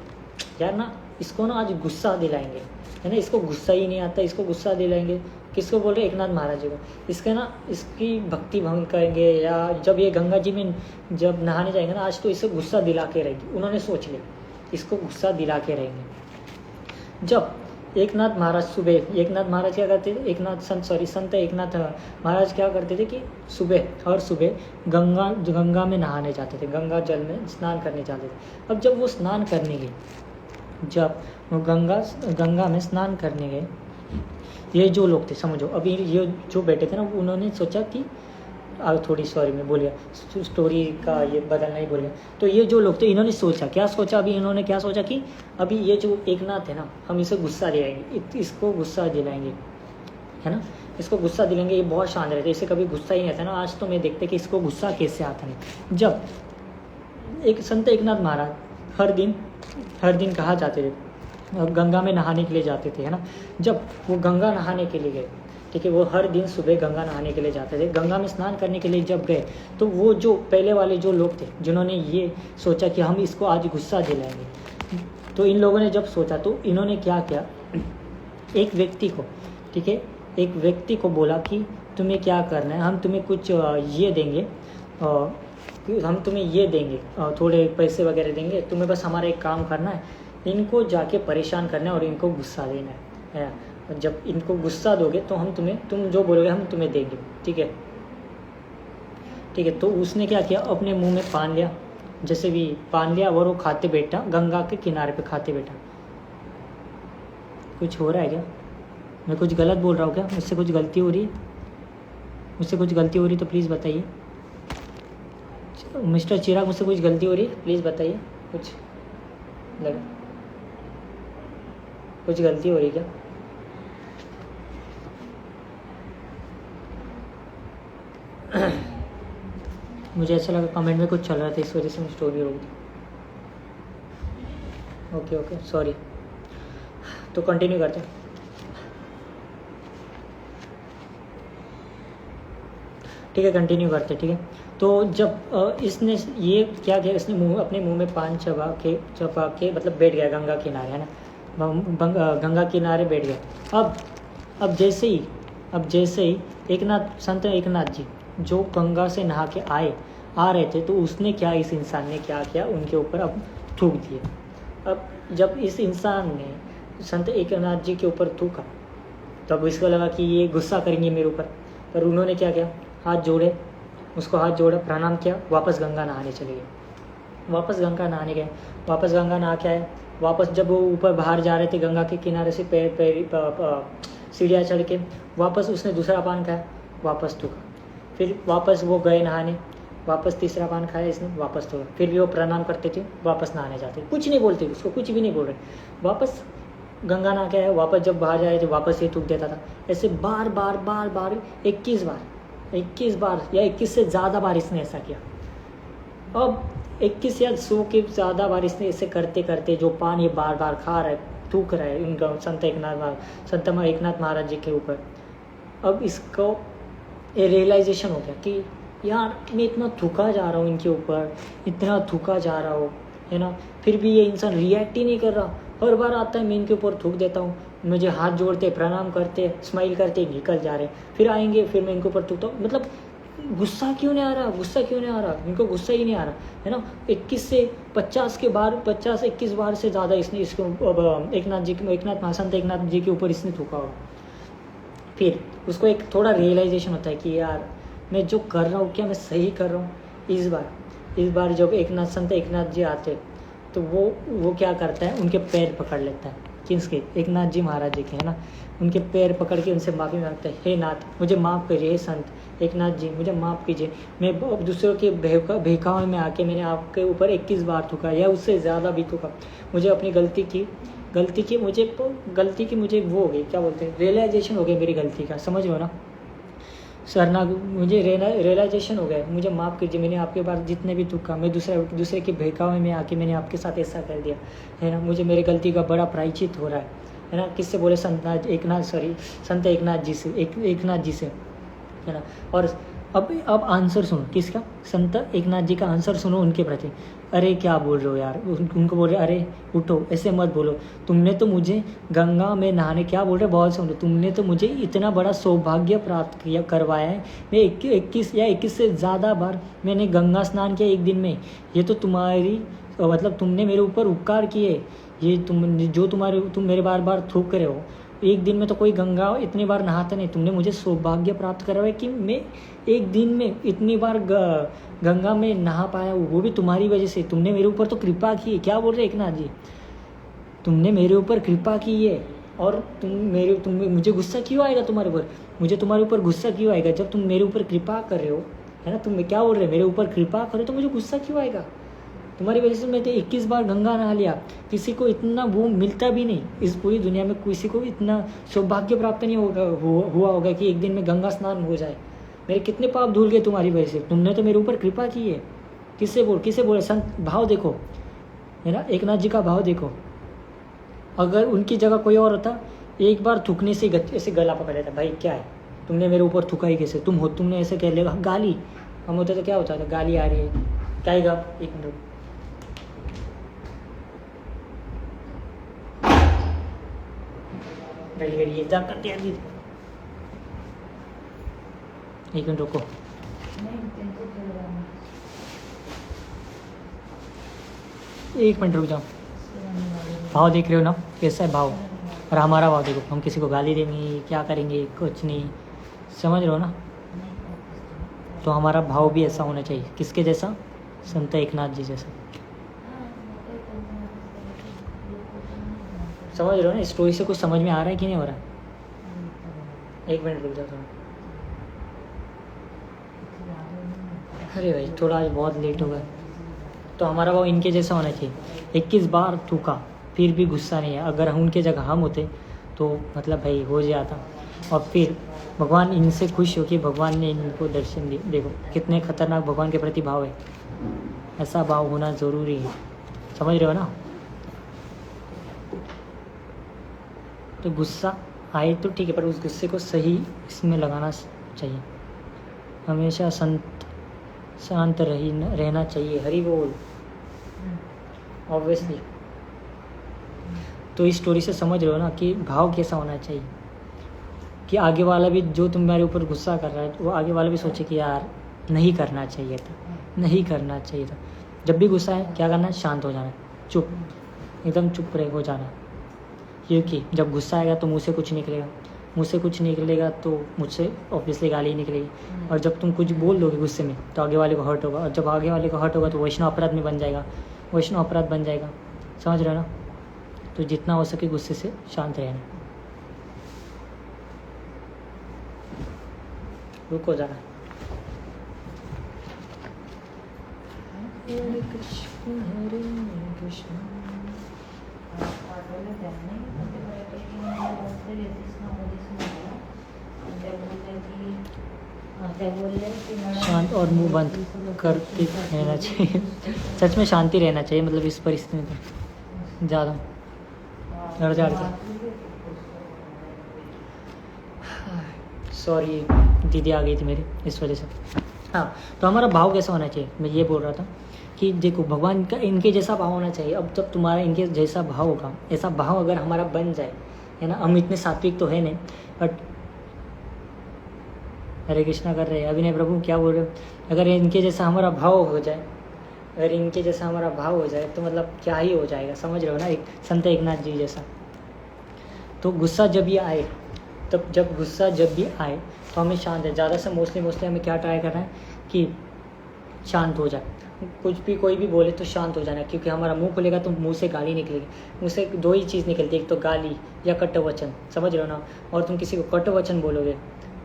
यार ना इसको ना आज गुस्सा दिलाएंगे, है ना, इसको गुस्सा ही नहीं आता, इसको गुस्सा दिलाएंगे। किसको बोल रहे? एकनाथ महाराज जी को। इसके ना इसकी भक्ति भंग करेंगे, या जब ये गंगा जी में जब नहाने जाएंगे ना, आज तो इसे गुस्सा दिला के रहेंगे। उन्होंने सोच लिया इसको गुस्सा दिला के रहेंगे। जब एकनाथ महाराज सुबह, एकनाथ महाराज क्या करते थे, संत एकनाथ महाराज क्या करते थे कि हर सुबह गंगा में नहाने जाते थे, गंगा जल में स्नान करने जाते थे। अब जब वो स्नान करने गए, जब वो गंगा में स्नान करने गए, ये जो लोग थे, समझो अभी ये जो बैठे थे ना, उन्होंने सोचा कि थोड़ी मैं बोल गया, स्टोरी का ये बदलना ही बोल गया। तो ये जो लोग थे, इन्होंने सोचा, क्या सोचा, अभी इन्होंने क्या सोचा कि अभी ये जो एकनाथ है ना, हम इसे गुस्सा दिलाएंगे, इसको गुस्सा दिलाएंगे, है ना, इसको गुस्सा दिलाएंगे, ये बहुत शांत रहते, इसे कभी गुस्सा ही नहीं आता ना। आज तो मैं देखते कि इसको गुस्सा कैसे आता है। जब एक संत एकनाथ महाराज हर दिन कहाँ जाते थे, गंगा में नहाने के लिए जाते थे, है ना। जब वो गंगा नहाने के लिए गए, ठीक है, वो हर दिन सुबह गंगा नहाने के लिए जाते थे, गंगा में स्नान करने के लिए जब गए, तो वो जो पहले वाले जो लोग थे, जिन्होंने ये सोचा कि हम इसको आज गुस्सा दिलाएंगे, तो इन लोगों ने जब सोचा, तो इन्होंने क्या किया, एक व्यक्ति को, ठीक है, एक व्यक्ति को बोला कि तुम्हें क्या करना है, हम तुम्हें कुछ ये देंगे, हम तुम्हें ये देंगे, थोड़े पैसे वगैरह देंगे, तुम्हें बस हमारा एक काम करना है, इनको जाके परेशान करना है और इनको गुस्सा देना है। जब इनको गुस्सा दोगे तो तुम जो बोलोगे हम तुम्हें देंगे, ठीक है, ठीक है। तो उसने क्या किया, अपने मुंह में पान लिया, जैसे भी पान लिया, और वो खाते बैठा, गंगा के किनारे पे खाते बैठा। कुछ हो रहा है क्या, मैं कुछ गलत बोल रहा हूँ क्या, मुझसे कुछ गलती हो रही है, मुझसे कुछ गलती हो रही तो प्लीज़ बताइए। मिस्टर चिराग, मुझसे कुछ गलती हो रही है, प्लीज़ बताइए। कुछ गलती हो रही क्या? मुझे ऐसा लगा कमेंट में कुछ चल रहा था, इस वजह से मैं स्टोरी रोक दी। Okay sorry. तो कंटिन्यू करते हैं। ठीक है, कंटिन्यू करते, ठीक है। तो जब इसने ये क्या किया, इसने अपने मुंह में पान चबा के मतलब बैठ गया गंगा किनारे, है ना। गंगा किनारे बैठ गया। अब जैसे ही संत एकनाथ जी जो गंगा से नहा के आ रहे थे, तो उसने क्या, इस इंसान ने क्या किया, उनके ऊपर अब थूक दिए। अब जब इस इंसान ने संत एकनाथ जी के ऊपर थूका, तब इसको लगा कि ये गुस्सा करेंगे मेरे ऊपर, पर उन्होंने क्या किया, हाथ जोड़े, प्रणाम किया, वापस गंगा नहाने चले गए। वापस गंगा नहा के आए। वापस जब वो ऊपर बाहर जा रहे थे गंगा के किनारे से, सीढ़ियाँ चढ़ के, वापस उसने दूसरा पान खाया, वापस थूका। फिर वापस वो गए नहाने, वापस तीसरा पान खाया इसने, वापस थूका। फिर भी वो प्रणाम करते थे, वापस नहाने जाते, कुछ नहीं बोलते, उसको कुछ भी नहीं बोल रहे, वापस गंगा नहा के आए। वापस जब बाहर जा रहे थे, वापस ये थूक देता था। ऐसे बार बार 21 बार या 21 से ज़्यादा बार इसने ऐसा किया। अब 21 या 100 के ज़्यादा बार इसने ऐसे करते करते जो पान ये बार बार खा रहा है, थूक रहा है उनका संत एकनाथ महाराज जी के ऊपर, अब इसको ये रियलाइजेशन हो गया कि यार मैं इतना थूका जा रहा हूँ इनके ऊपर, इतना थूका जा रहा हूँ, है ना, फिर भी ये इंसान रिएक्ट ही नहीं कर रहा। हर बार आता है मैं इनके ऊपर थूक देता हूँ, मुझे हाथ जोड़ते, प्रणाम करते, स्माइल करते, निकल जा रहे, फिर आएंगे, फिर मैं इनके ऊपर थूकता हूँ। मतलब गुस्सा क्यों नहीं आ रहा, इनको गुस्सा ही नहीं आ रहा, है ना। 21 से 21 बार से ज़्यादा इसने इसको संत एकनाथ जी के ऊपर इसने थूका होगा। फिर उसको एक थोड़ा रियलाइजेशन होता है कि यार मैं जो कर रहा हूँ क्या मैं सही कर रहा हूँ। इस बार जब संत एकनाथ जी आते, तो वो क्या करता है, उनके पैर पकड़ लेता है। किसके? एकनाथ जी महाराज जी के, है ना। उनके पैर पकड़ के उनसे माफ़ी मांगता है, हे नाथ मुझे माफ़ करिए, हे संत एकनाथ जी मुझे माफ़ कीजिए, मैं दूसरों के बहकावे में आके मैंने आपके ऊपर 21 बार थूका या उससे ज़्यादा भी थूका। मुझे अपनी गलती की मुझे वो हो गई, क्या बोलते हैं, रियलाइजेशन हो गई मेरी गलती का, समझ लो ना। मुझे रियलाइजेशन हो गया, मुझे माफ़ कीजिए, मैंने आपके बार जितने भी थूका, मैं दूसरे के बहकावे में आके मैंने आपके साथ ऐसा कर दिया, है ना। मुझे मेरी गलती का बड़ा प्रायश्चित हो रहा है ना। किससे बोले? संत एकनाथ जी से, है ना। और अब आंसर सुनो, किसका? संत एकनाथ जी का आंसर सुनो उनके प्रति। अरे क्या बोल रहे हो यार, उनको बोल रहे अरे उठो, ऐसे मत बोलो, तुमने तो मुझे गंगा में नहाने, क्या बोल रहे, बहुत सुनो, तुमने तो मुझे इतना बड़ा सौभाग्य प्राप्त करवाया है। मैं 21 से ज़्यादा बार मैंने गंगा स्नान किया एक दिन में। ये तो तुमने मेरे ऊपर उपकार किए। ये तुम मेरे बार बार थूक रहे हो, एक दिन में तो कोई गंगा इतनी बार नहाता नहीं। तुमने मुझे सौभाग्य प्राप्त करवाया कि मैं एक दिन में इतनी बार गंगा में नहा पाया हूँ, वो भी तुम्हारी वजह से। तुमने मेरे ऊपर तो कृपा की है। क्या बोल रहे एकनाथ जी, तुमने मेरे ऊपर कृपा की है, और मुझे गुस्सा क्यों आएगा तुम्हारे ऊपर? मुझे तुम्हारे ऊपर गुस्सा क्यों आएगा जब तुम मेरे ऊपर कृपा कर रहे हो, है ना। तुम क्या बोल रहे हो, मेरे ऊपर कृपा करो तो मुझे गुस्सा क्यों आएगा? तुम्हारी वजह से मैं तो 21 बार गंगा नहा लिया। किसी को इतना वो मिलता भी नहीं, इस पूरी दुनिया में किसी को इतना सौभाग्य प्राप्त नहीं हुआ होगा कि एक दिन में गंगा स्नान हो जाए। मेरे कितने पाप धुल गए तुम्हारी वजह से, तुमने तो मेरे ऊपर कृपा की है। किससे बोले? संत भाव देखो, है ना, एकनाथ जी का भाव देखो। अगर उनकी जगह कोई और होता, एक बार थूकने से ऐसे गला पकड़ लेता, भाई क्या है, तुमने मेरे ऊपर थूका ही कैसे, तुमने ऐसे कह लिया, गाली हम होते तो क्या होता था, गाली आ रही है, क्या गा, एक मिनट, ये जा करते हैं, एक मिनट रुको। एक मिनट रुक जाओ। भाव देख रहे हो ना, कैसा है भाव, और हमारा भाव देखो। हम किसी को गाली देंगे, क्या करेंगे, कुछ नहीं, समझ रहे हो ना। तो हमारा भाव भी ऐसा होना चाहिए, किसके जैसा? संत एकनाथ जी जैसा। समझ रहे हो ना, स्टोरी से कुछ समझ में आ रहा है कि नहीं हो रहा? एक मिनट रुक जाओ थोड़ा। अरे भाई थोड़ा आज बहुत लेट हो गया। तो हमारा भाव इनके जैसा होना चाहिए। 21 बार थूका फिर भी गुस्सा नहीं है। अगर उनके जगह हम होते तो मतलब भाई हो जाता। और फिर भगवान इनसे खुश हो कि भगवान ने इनको दर्शन दिए। देखो कितने खतरनाक भगवान के प्रति भाव है। ऐसा भाव होना ज़रूरी है, समझ रहे हो ना। तो गुस्सा आए तो ठीक है, पर उस गुस्से को सही इसमें लगाना चाहिए। हमेशा शांत रहना चाहिए। हरि बोल। ऑब्वियसली तो इस स्टोरी से समझ रहे हो ना कि भाव कैसा होना चाहिए कि आगे वाला भी जो तुम्हारे ऊपर गुस्सा कर रहा है वो आगे वाला भी सोचे कि यार नहीं करना चाहिए था, नहीं करना चाहिए था। जब भी गुस्सा है क्या करना है, शांत हो जाना, चुप, एकदम चुप रहे हो जाना। क्योंकि जब गुस्सा आएगा तो मुँह से कुछ निकलेगा, मुँह से कुछ निकलेगा तो मुझसे ऑब्वियसली गाली ही निकलेगी। और जब तुम कुछ बोल दोगे गुस्से में तो आगे वाले को हर्ट होगा, और जब आगे वाले को हर्ट होगा तो वैष्णव अपराध में बन जाएगा, वैष्णव अपराध बन जाएगा। समझ रहे हो ना? तो जितना हो सके गुस्से से शांत रहना। रुको जरा। हरे कृष्ण हरे कृष्ण। शांत और मुंह बंद करके रहना चाहिए। सच में शांति रहना चाहिए, मतलब इस परिस्थिति में तो ज़्यादा सॉरी दीदी आ गई थी मेरी इस वजह से। हाँ, तो हमारा भाव कैसा होना चाहिए, मैं ये बोल रहा था कि देखो भगवान का इनके जैसा भाव होना चाहिए। अब जब तुम्हारा इनके जैसा भाव होगा, ऐसा भाव अगर हमारा बन जाए, है ना, हम इतने सात्विक तो है नहीं, बट हरे कृष्णा कर रहे हैं अभी नहीं प्रभु क्या बोल रहे हो। अगर इनके जैसा हमारा भाव हो जाए, अगर इनके जैसा हमारा भाव हो जाए तो मतलब क्या ही हो जाएगा, समझ रहे हो ना, एक संत एकनाथ जी जैसा। तो गुस्सा जब भी आए, तब जब गुस्सा जब भी आए तो हमें शांत है, ज़्यादा से मोस्टली हमें क्या ट्राई करना है कि शांत हो जाए। कुछ भी कोई भी बोले तो शांत हो जाना, क्योंकि हमारा मुंह खुलेगा तो मुंह से गाली निकलेगी। मुंह से दो ही चीज़ निकलती है, एक तो गाली या कट वचन, समझ रहे हो ना। और तुम किसी को कट वचन बोलोगे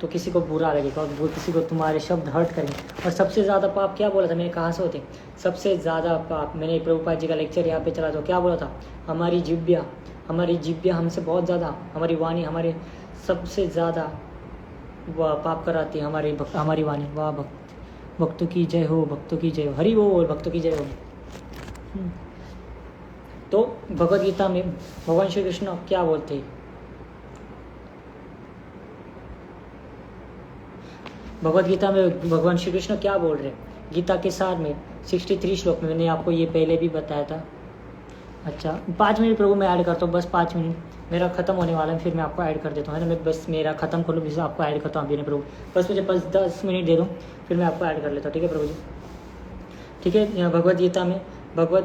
तो किसी को बुरा लगेगा, और वो किसी को तुम्हारे शब्द हर्ट करेंगे। और सबसे ज़्यादा पाप क्या बोला था मैंने, कहाँ से होते सबसे ज़्यादा पाप, मैंने प्रभुपाद जी का लेक्चर यहाँ पे चला तो क्या बोला था, हमारी जिब्या हमसे बहुत ज़्यादा, हमारी वाणी हमारे सबसे ज़्यादा पाप कराती है, हमारी वाणी। वाह भक्तों की जय हो, भक्तों की जय हो, हरि बोल, भक्तों की जय हो। तो भगवद गीता में भगवान श्री कृष्ण क्या बोलते हैं, भगवद गीता में भगवान श्री कृष्ण क्या बोल रहे हैं गीता के सार में 63 श्लोक में। मैंने आपको ये पहले भी बताया था। अच्छा 5 मिनट प्रभु मैं ऐड करता हूँ, बस 5 मिनट, मेरा खत्म होने वाला है, फिर मैं आपको ऐड कर देता हूँ, है ना। मैं बस मेरा खत्म कर लूँ फिर आपको ऐड करता हूँ अभी, प्रभु बस मुझे 10 मिनट दे दो, फिर मैं आपको ऐड कर लेता हूँ, ठीक है प्रभु जी, ठीक है। भगवद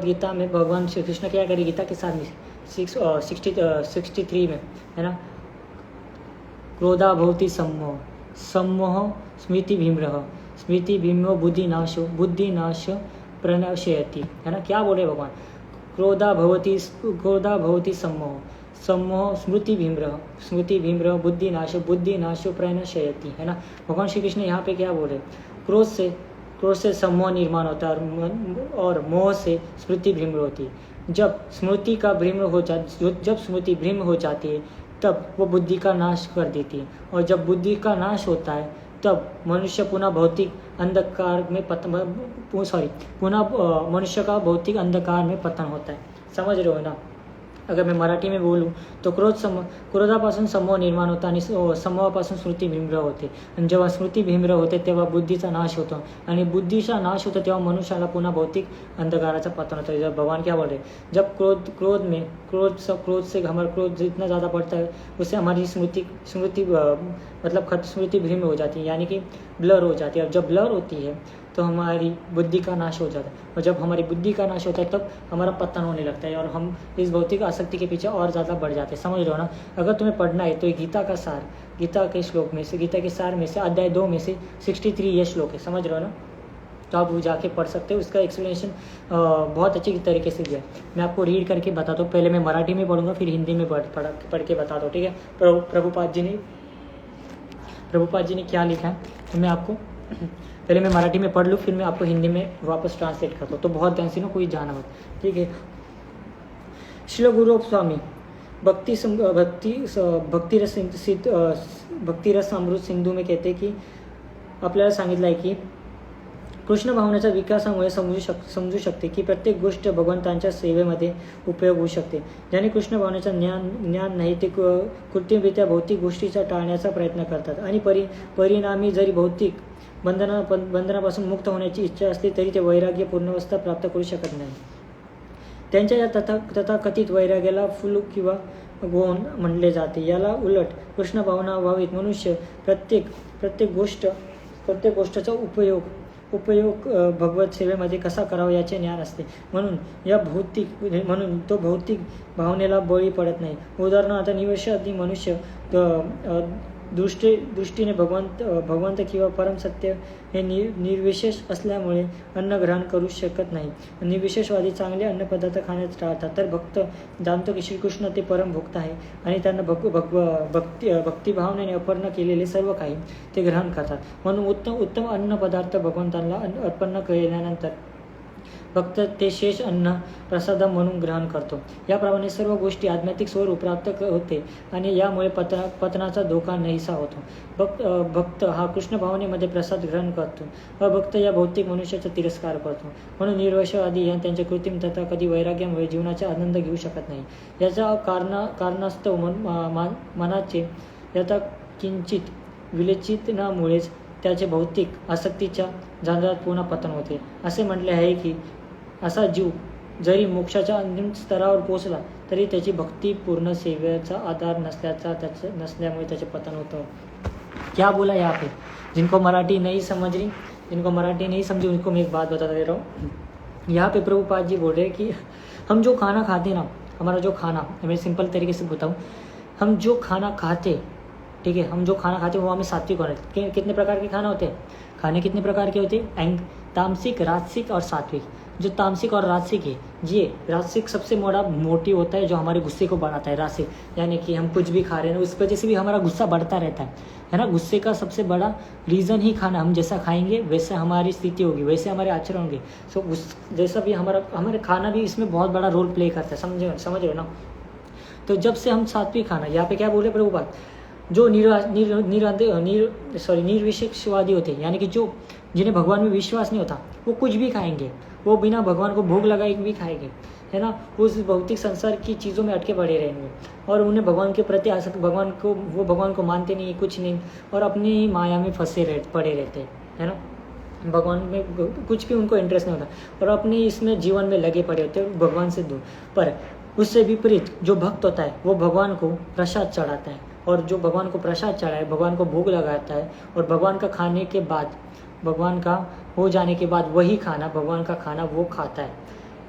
गीता में भगवान श्री कृष्ण क्या करें गीता के साथ में 63 में, है ना। क्रोधा भवति सम्मोह स्मृति भीमो बुद्धिनाश प्रणश्यति, है ना। क्या बोले भगवान, क्रोधा भवति सम्मोह स्मृति भीमरह बुद्धिनाश प्रणश्यति, है ना। भगवान श्री कृष्ण यहाँ पे क्या बोले, क्रोध से सम्मोह निर्माण होता है और मोह से स्मृति भ्रम होती है। जब स्मृति भ्रम हो जाती है तब वो बुद्धि का नाश कर देती है, और जब बुद्धि का नाश होता है तब मनुष्य पुनः मनुष्य का भौतिक अंधकार में पतन होता है। समझ रहे हो ना। अगर मैं मराठी में बोलूँ तो क्रोधापासून समूह निर्माण होता आणि समूहापासून स्मृती भीमरह होते, आणि जेव्हा स्मृती भीमरह होते तेव्हा बुद्धीचा नाश होतो, आणि बुद्धीचा नाश होतो तेव्हा मनुष्याला पुन्हा भौतिक अंधकाराचा पतन होता है। जब भगवान क्या बोल रहे, जब क्रोध से हमारा क्रोध जितना ज़्यादा बढ़ता है उससे हमारी स्मृति भ्रम हो जाती है, यानी कि ब्लर हो जाती है। और जब ब्लर होती है तो हमारी बुद्धि का नाश हो जाता है, और जब हमारी बुद्धि का नाश होता है तब हमारा पतन होने लगता है, और हम इस भौतिक आसक्ति के पीछे और ज़्यादा बढ़ जाते हैं। समझ रहे हो ना। अगर तुम्हें पढ़ना है तो गीता का सार, गीता के श्लोक में से, गीता के सार में से अध्याय 2 में से 63 ये श्लोक है, समझ रहे हो ना। तो आप वो जाके पढ़ सकते हो, उसका एक्सप्लेनेशन बहुत अच्छी तरीके से दिया है। मैं आपको रीड करके बताता हूँ, पहले मैं मराठी में पढ़ूंगा फिर हिंदी में पढ़ के बताता हूँ, ठीक है। प्रभुपाद जी ने क्या लिखा है तो मैं आपको पहले मैं मराठी में पढ़ लूँ, फिर मैं आपको हिंदी में वापस ट्रांसलेट करता हूँ, तो बहुत ध्यान से ना, कोई जाना मत, ठीक है। श्रील गुरु स्वामी भक्तिरस अमृत सिंधू में कहते की आपल्याला सांगितलं आहे की कृष्ण भावनेच्या विकासामुळे समजू शकते की प्रत्येक गोष्ट भगवंतांच्या सेवेमध्ये उपयोग होऊ शकते। ज्याने कृष्ण भावनेचा ज्ञान नाही ते कृत्रिमरित्या भौतिक गोष्टीचा टाळण्याचा प्रयत्न करतात, आणि परिणामी जरी भौतिक बंधनापासून मुक्त होण्याची इच्छा असली तरी ते वैराग्य पूर्णावस्था प्राप्त करू शकत नाही। त्यांच्या या तथाकथित वैराग्याला फुल किंवा गौण म्हणले जाते. याला उलट कृष्ण भावना अभावित मनुष्य प्रत्येक गोष्टचा उपयोग भगवत सेवेमध्ये कसा करावा याचे ज्ञान असते. म्हणून तो भौतिक भावनेला बळी पडत नाही. उदाहरणार्थ निवेशादी मनुष्य दृष्टीने भगवंत किंवा परमसत्य हे निर्विशेष असल्यामुळे अन्न ग्रहण करू शकत नाही. निर्विशेषवादी चांगले अन्नपदार्थ खाण्यास टाळतात. तर भक्त जाणतो की श्रीकृष्ण ते परम भक्त आहे आणि त्यांना भक्तिभावनेने अर्पण केलेले सर्व काही ते ग्रहण करतात. म्हणून उत्तम अन्नपदार्थ भगवंतांना अर्पण केल्यानंतर भक्त ते शेष अन्न प्रसाद म्हणून ग्रहण करतो. याप्रमाणे सर्व गोष्टी आध्यात्मिक स्वरूप प्राप्त होते आणि यामुळे पतनाचा धोका नाहीसा होतो. भक्त हा कृष्ण भावनेमध्ये प्रसाद ग्रहण करतो. अभक्त या भौतिक मनुष्याचा तिरस्कार करतो. म्हणून निर्वैषवादी त्यांच्या कृत्रिम तथा कधी वैराग्यामुळे जीवनाचा आनंद घेऊ शकत नाही. याच्या कारणास्तव मनाचे यथा किंचित विलचितनामुळेच त्याचे भौतिक आसक्तीच्या जांजरात पुन्हा पतन होते. असे म्हटले आहे की असा जीव जरी मोक्षाच्या अंतिम स्तरावर पोहोचला तरी त्याची भक्तिपूर्ण सेवेचा आधार नसल्यामुळे त्याचे पतन होतं. क्या बोला यहाँ पे? जिनको मराठी नहीं समझी उनको मैं एक बात बता दे रहा हूँ. यहाँ पे प्रभुपाद जी बोल रहे हैं कि हम जो खाना खाते ना, हमारा जो खाना, मैं सिंपल तरीके से बताऊँ, हम जो खाना खाते, ठीक है, हम जो खाना खाते वो हमें सात्विक होना है. कितने प्रकार के खाना होते हैं? खाने कितने प्रकार के होते हैं? तामसिक, राजसिक और सात्विक. जो तामसिक और राजसिक है, ये राजसिक सबसे बड़ा मोटिव होता है जो हमारे गुस्से को बढ़ाता है. राजसिक यानी कि हम कुछ भी खा रहे हैं उस वजह से भी हमारा गुस्सा बढ़ता रहता है ना. गुस्से का सबसे बड़ा रीज़न ही खाना. हम जैसा खाएंगे वैसा हमारी स्थिति होगी, वैसे हमारे आचरण होंगे. सो जैसा भी हमारे खाना भी इसमें बहुत बड़ा रोल प्ले करता है. समझ रहे हो ना. तो जब से हम सात्विक खाना, यहाँ पे क्या बोल रहे प्रभुपाद, जो निर्विशेषवादी होते हैं, यानी कि जो जिन्हें भगवान में विश्वास नहीं होता, वो कुछ भी खाएंगे, वो बिना भगवान को भोग लगाए भी खाएंगे, है ना. उस भौतिक संसार की चीज़ों में अटके पड़े रहेंगे और उन्हें भगवान के प्रति आसक्त, भगवान को मानते नहीं, कुछ नहीं, और अपनी माया में पड़े रहते हैं, है ना. भगवान में कुछ भी उनको इंटरेस्ट नहीं होता और अपने इसमें जीवन में लगे पड़े होते हैं भगवान से दूर. पर उससे विपरीत जो भक्त होता है वो भगवान को प्रसाद चढ़ाता है, और जो भगवान को प्रसाद चढ़ाए, भगवान को भोग लगाता है, और भगवान का खाने के बाद, भगवान का हो जाने के बाद वही खाना, भगवान का खाना वो खाता है.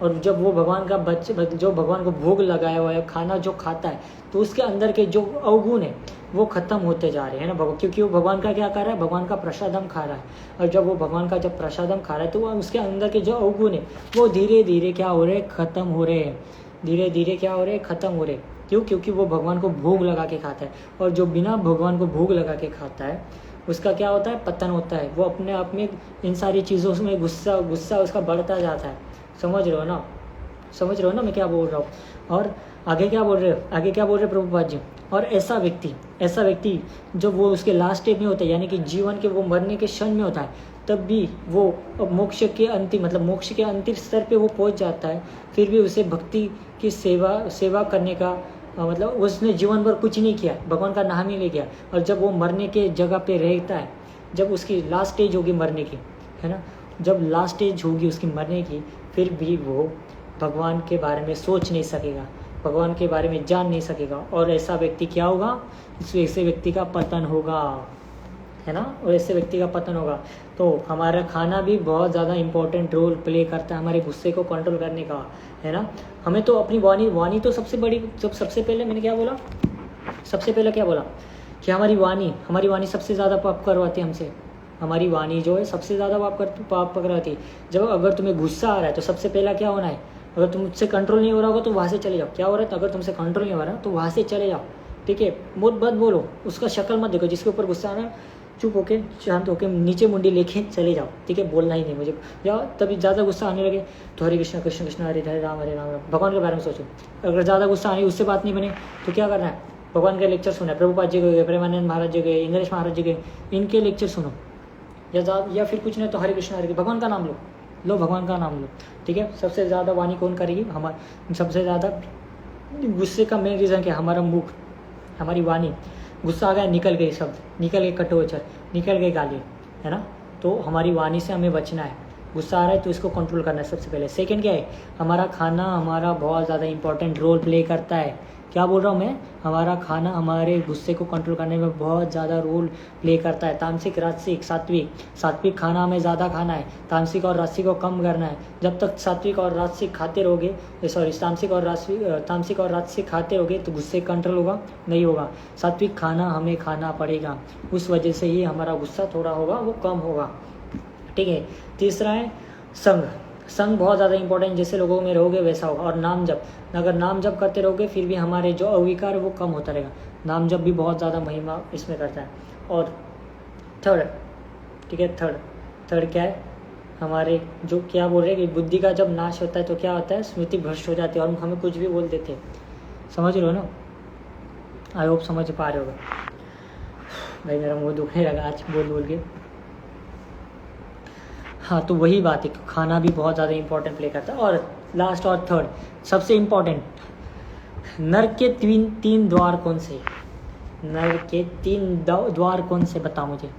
और जब वो भगवान का जो भगवान को भोग लगाया हुआ है खाना जो खाता है, तो उसके अंदर के जो अवगुण है वो खत्म होते जा रहे हैं ना, क्योंकि वो भगवान का क्या कर रहा है, भगवान का प्रसादम खा रहा है. और जब वो भगवान का जब प्रसादम खा रहा है तो वो उसके अंदर के जो अवगुण है वो धीरे धीरे क्या हो रहे हैं, खत्म हो रहे हैं. धीरे धीरे क्या हो रहे हैं, खत्म हो रहे. क्यों? क्योंकि वो भगवान को भोग लगा के खाता है. और जो बिना भगवान को भोग लगा के खाता है उसका क्या होता है, पतन होता है. वो अपने आप में इन सारी चीज़ों में गुस्सा उसका बढ़ता जाता है. समझ रहे हो ना मैं क्या बोल रहा हूँ. और आगे क्या बोल रहे प्रभुपाद जी. और ऐसा व्यक्ति जब वो उसके लास्ट स्टेज में होता है, यानी कि जीवन के वो मरने के क्षण में होता है, तब भी वो मोक्ष के अंतिम स्तर पे वो पहुंच जाता है. फिर भी उसे भक्ति की सेवा करने का मतलब उसने जीवन भर कुछ नहीं किया, भगवान का नाम ही ले गया. और जब वो मरने के जगह पे रहता है, जब उसकी लास्ट स्टेज होगी मरने की, है ना, जब लास्ट स्टेज होगी उसकी मरने की, फिर भी वो भगवान के बारे में सोच नहीं सकेगा, भगवान के बारे में जान नहीं सकेगा. और ऐसा व्यक्ति क्या होगा, ऐसे व्यक्ति का पतन होगा, है ना. और ऐसे व्यक्ति का पतन होगा. तो हमारा खाना भी बहुत ज़्यादा इम्पोर्टेंट रोल प्ले करता है हमारे गुस्से को कंट्रोल करने का, है ना. हमें तो अपनी वाणी तो सबसे बड़ी, सबसे पहले मैंने क्या बोला कि हमारी वाणी सबसे ज़्यादा पाप करवाती है हमसे. हमारी वाणी जो है सबसे ज़्यादा पाप करवाती है. जब अगर तुम्हें गुस्सा आ रहा है तो सबसे पहला क्या होना है, अगर तुमसे कंट्रोल नहीं हो रहा होगा तो वहाँ से चले जाओ. क्या हो रहा है, तो अगर तुमसे कंट्रोल नहीं हो रहा तो वहाँ से चले जाओ, ठीक है. मत बोलो, उसका शक्ल मत देखो, जिसके ऊपर गुस्सा आना चुप होके शांत होके नीचे मुंडी लेके चले जाओ, ठीक है. बोलना ही नहीं मुझे. या तभी ज़्यादा गुस्सा आने लगे तो हरे कृष्ण कृष्ण कृष्ण हरे हरे राम भगवान के बारे में सोचो. अगर ज़्यादा गुस्सा आने उससे बात नहीं बने तो क्या करना है, भगवान के लेक्चर सुना है. प्रभुपाद जी गए, प्रेमानंद महाराज जी गए, इंग्लिश महाराज जी गए, इनके लेक्चर सुनो. या फिर कुछ नहीं तो हरे कृष्ण भगवान का नाम लो, भगवान का नाम लो, ठीक है. सबसे ज़्यादा वाणी कौन करेगी, सबसे ज़्यादा गुस्से का मेन रीज़न क्या है, हमारा मुख, हमारी वाणी. गुस्सा आ गया, निकल गए शब्द, निकल गए कटोचर, निकल गए गाली, है ना. तो हमारी वाणी से हमें बचना है. गुस्सा आ रहा है तो इसको कंट्रोल करना है सबसे पहले। सेकंड क्या है, हमारा खाना हमारा बहुत ज़्यादा इंपॉर्टेंट रोल प्ले करता है। क्या बोल रहा हूँ मैं, हमारा खाना हमारे गुस्से को कंट्रोल करने में बहुत ज़्यादा रोल प्ले करता है। तामसिक राजसिक सात्विक, सात्विक खाना हमें ज़्यादा खाना है, तामसिक और राजसिक को कम करना है। जब तक सात्विक और राजसिक खाते रहोगे, सॉरी तामसिक और राजसिक खाते रहोगे तो गुस्से कंट्रोल होगा नहीं होगा। सात्विक खाना हमें खाना पड़ेगा, उस वजह से ही हमारा गुस्सा थोड़ा होगा वो कम होगा। ठीक है। तीसरा है संग। संग बहुत ज़्यादा इंपॉर्टेंट, जैसे लोगों में रहोगे वैसा होगा। और नाम जप, अगर नाम जप करते रहोगे फिर भी हमारे जो अविकार है वो कम होता रहेगा। नाम जप भी बहुत ज़्यादा महिमा इसमें करता है। और थर्ड, ठीक है, थर्ड क्या है, हमारे जो क्या बोल रहे हैं कि बुद्धि का जब नाश होता है तो क्या होता है, स्मृति भ्रष्ट हो जाती है और हमें कुछ भी बोल देते हैं। समझ रहे हो ना, आई होप समझ पा रहे होगा। भाई मेरा मुँह दुखने लगा आज बोल के। हाँ, तो वही बात है, खाना भी बहुत ज़्यादा इंपॉर्टेंट प्ले करता है। और लास्ट और थर्ड सबसे इम्पोर्टेंट, नर्क के तीन द्वार कौन से, नर्क के 3 द्वार कौन से, बताओ मुझे,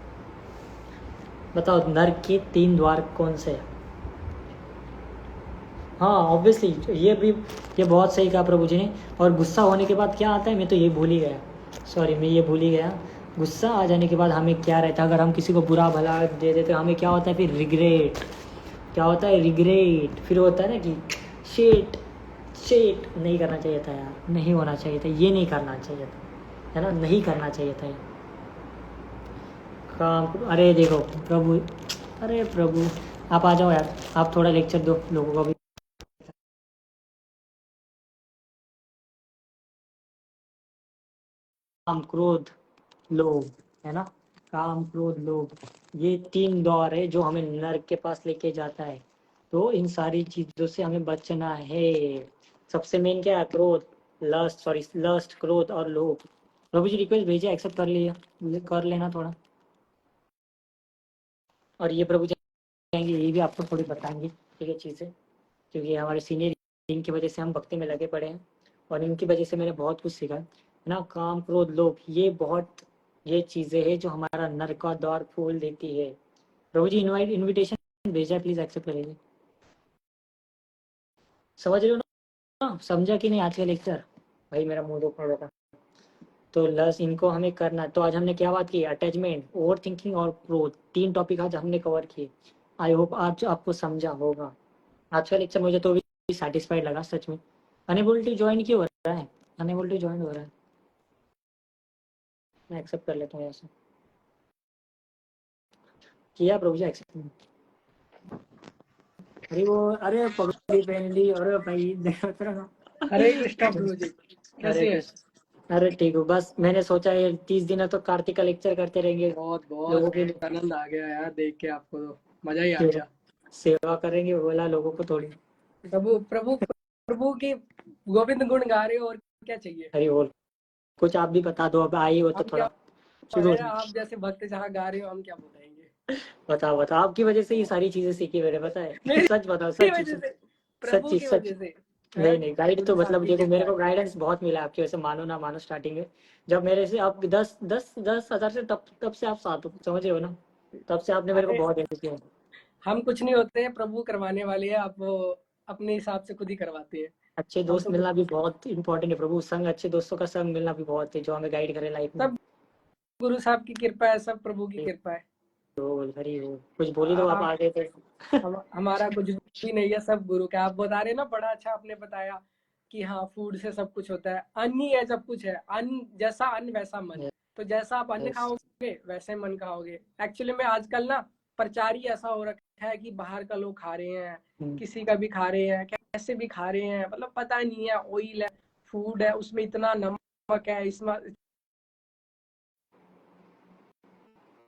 बताओ नर्क के 3 द्वार कौन से। हाँ ऑब्वियसली ये बहुत सही कहा प्रभु जी ने। और गुस्सा होने के बाद क्या आता है, मैं तो ये भूल ही गया, सॉरी मैं ये भूल ही गया। गुस्सा आ जाने के बाद हमें क्या रहता है, अगर हम किसी को बुरा भला दे देते हमें क्या होता है फिर, रिग्रेट। क्या होता है, रिग्रेट। फिर होता है ना कि शेट नहीं करना चाहिए था यार, नहीं होना चाहिए था, ये नहीं करना चाहिए था, है ना, नहीं करना चाहिए था ये काम। अरे देखो प्रभु, अरे प्रभु आप आ जाओ यार, आप थोड़ा लेक्चर दो लोगों को भी। काम क्रोध लोभ, है ना, काम क्रोध लोभ, ये 3 दौर है जो हमें नर्क के पास लेके जाता है। तो इन सारी चीजों से हमें बचना है। सबसे मेन क्या है, क्रोध, लस्ट क्रोध और लोभ। प्रभु जी रिक्वेस्ट भेजे, एक्सेप्ट कर लिया, कर लेना थोड़ा। और ये प्रभु जी आएंगे, ये भी आपको थोड़ी बताएंगे, ठीक है, चीज़ें, क्योंकि हमारे सीनियर इनकी वजह से हम भक्ति में लगे पड़े हैं और इनकी वजह से मैंने बहुत कुछ सीखा है ना। काम क्रोध लोभ, ये चीज़ें हैं जो हमारा नर्क का द्वार खोल देती है। प्रभु जी इनविटेशन भेजा, प्लीज एक्सेप्ट करिए। समझ रहे हो ना, समझा कि नहीं आज का लेक्चर, भाई मेरा मुंह दुख रहा था। तो लस इनको हमें करना है। तो आज हमने क्या बात की, अटैचमेंट, ओवर थिंकिंग और क्रोध, 3 टॉपिक आज हमने कवर किए। आई होप आज आपको समझा होगा। आज का लेक्चर मुझे तो भी सेटिस्फाइड लगा सच में। अनेबल टू ज्वाइन क्यों हो रहा है, अनेबल टू ज्वाइन हो रहा है, मैं एक्सेप्ट कर लेता हूँ ऐसे। किया प्रभु जी एक्सेप्ट। अरे वो, अरे पगड़ी पहन ली, अरे भाई हरे कृष्णा प्रभु जी, कैसे हैं? अरे ठीक हो, बस मैंने सोचा ये 30 दिन तो कार्तिक का लेक्चर करते रहेंगे, बहुत लोगों के बहुत आनंद आ गया यार देख के आपको, तो मजा ही आ लिए गया। सेवा करेंगे, बोला लोगों को थोड़ी। प्रभु प्रभु प्रभु की गोविंद गुण गा रहे हो, और क्या चाहिए। अरे और कुछ आप भी बता दो, अब आई हो तो हम थोड़ा क्या शुरू। बताएं, आप जैसे भक्त जहाँ गा रहे हो हम क्या बताएंगे। बताओ आपकी वजह से ये सारी चीजें सीखी मैंने, पता है, मेरी सच बताओ, वजह से, प्रभु की सच। वजह से। हैं? नहीं गाइड तो गुरु साहब मतलब की देखो, मेरे कृपा को है। गाइडेंस बहुत मिला आपकी वजह से, मानो ना मानो। स्टार्टिंग में जब मेरे से आप 10,000 से तब से आप साथ हो, समझ रहे हो ना, तब से आपने मेरे को अरे बहुत हेल्प किया। हम कुछ नहीं होते हैं, प्रभु करवाने वाले हैं, आप वो अपने हिसाब से खुद ही करवाते हैं। अच्छे हम दोस्त तो मिलना भी बहुत इंपॉर्टेंट है प्रभु, संग, अच्छे दोस्तों का संग मिलना भी बहुत है जो हमें गाइड करे लाइफ में। सब गुरु साहब की कृपा है, सब प्रभु की कृपा है। हरी हो, कुछ बोली तो आप आप आ गए थे। हमारा कुछ भी नहीं है, सब गुरु का। आप बता रहे ना, बड़ा अच्छा आपने बताया कि हाँ फूड से सब कुछ होता है, अन्न ही है सब कुछ है। अन्न जैसा अन्न वैसा मन। तो जैसा आप अन्न Yes. खाओगे वैसे मन खाओगे। एक्चुअली में आजकल ना प्रचार ही ऐसा हो रखा है कि बाहर का लोग खा रहे हैं, किसी का भी खा रहे हैं, कैसे भी खा रहे हैं, मतलब पता नहीं है। ऑयल है, फूड है, उसमें इतना नमक है, इसमें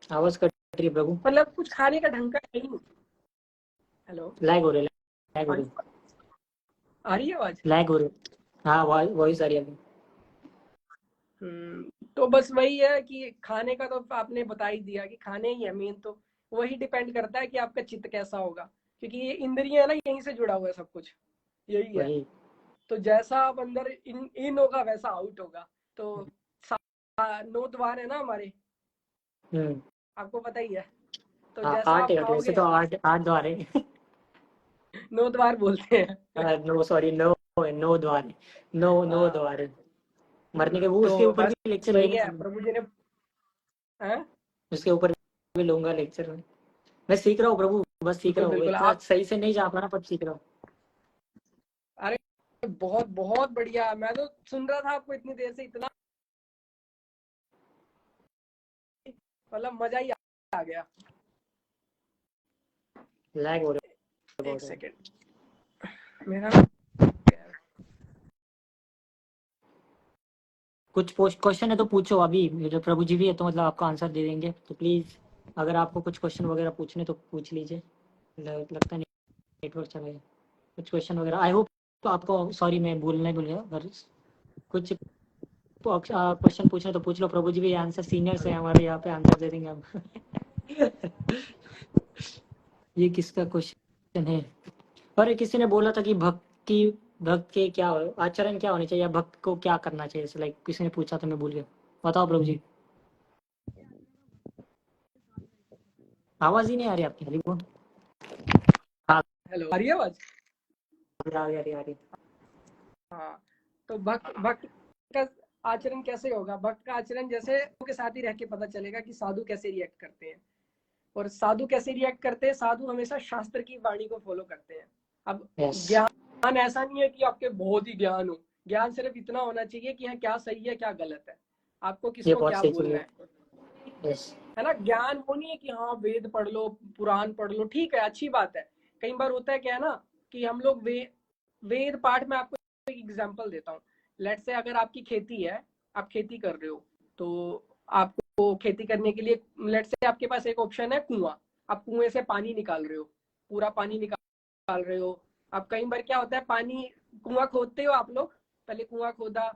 आवाज कट रही है प्रभु, मतलब कुछ खाने का ढंग का नहीं। हेलो, लैग हो रही, आ रही है आवाज? लैग हो रही। हाँ वॉइस आ रही है अभी। तो बस वही है कि खाने का तो आपने बता ही दिया कि खाने ही है मेन। तो वही डिपेंड करता है कि आपका चित्त कैसा होगा, क्योंकि ये इंद्रिय है ना, यहीं से जुड़ा हुआ है सब कुछ, यही है। वही। तो जैसा आप अंदर इन होगा वैसा आउट होगा। तो 9 द्वार है ना हमारे, हम्म। आपको पता ही है। तो हाँ जैसा 8 आप है, वैसे खाओगे तो 8 द्वार है। 9 द्वार बोलते हैं। नो सॉरी, 9 है, 9 द्वार है, 9 हाँ। द्वार है। मरने के वो उसके तो ऊपर बस भी लेक्चर वही लेंगे है हम। प्रभु जी ने। हाँ? उसके ऊपर भी लूंगा लेक्चर में। मैं सीख रहा हूँ प्रभु, बस सीख बिल्कुल रहा हूँ, बिल्कुल इतना आप। सही से नहीं जा पा रहा पर सीख रहा हूँ। अरे बहुत बहुत बढ़िया, मैं तो सुन रहा था आपको इतनी देर से, इतना मतलब मजा ही आ गया। लैग हो रहा है एक बहुत। सेकेंड मेरा। कुछ क्वेश्चन है तो पूछो अभी, ये जो प्रभु जी भी है तो मतलब आपका आंसर दे देंगे, तो प्लीज अगर आपको कुछ क्वेश्चन वगैरह पूछने तो पूछ लीजिए। लगता नहीं नेटवर्क चला गया। कुछ क्वेश्चन वगैरह आई होप तो आपको, सॉरी मैं भूल गया, अगर कुछ क्वेश्चन पूछना तो पूछ लो, प्रभु जी भी आंसर सीनियर्स है हमारे यहाँ पे, आंसर दे देंगे हम। ये किसका क्वेश्चन है? और किसी ने बोला था कि भक्त के क्या आचरण क्या होने चाहिए, या भक्त को क्या करना चाहिए, लाइक किसी ने पूछा था, मैं भूल गया। बताओ प्रभु जी। आवाज ही नहीं आ रही आपकी, हरी बोल। हाँ, हेलो, आ रही है आवाज? आ रही आ रही। हाँ। तो भक्त भक्त का आचरण कैसे होगा? भक्त का आचरण जैसे के साथ ही रह के पता चलेगा कि साधु कैसे रिएक्ट करते हैं। और साधु कैसे रिएक्ट करते हैं? साधु हमेशा शास्त्र की वाणी को फॉलो करते हैं। अब यस, ज्ञान ऐसा नहीं है कि आपके बहुत ही ज्ञान हो। ज्ञान सिर्फ इतना होना चाहिए कि हाँ क्या सही है क्या गलत है, आपको ये किसको बहुत क्या सही चीज बोलना है। है। यस, है ना? ज्ञान वो नहीं है कि हाँ वेद पढ़ लो, पुराण पढ़ लो, ठीक है अच्छी बात है। कई बार होता है क्या है ना कि हम लोग वेद पाठ में, आपको एक एग्जांपल देता हूँ। लेट्स से अगर आपकी खेती है, आप खेती कर रहे हो, तो आपको खेती करने के लिए लेट्स से आपके पास एक ऑप्शन है कुआं। आप कुएं से पानी निकाल रहे हो, पूरा पानी निकाल रहे हो। अब कई बार क्या होता है, पानी कुआं खोदते हो आप लोग, पहले कुआं खोदा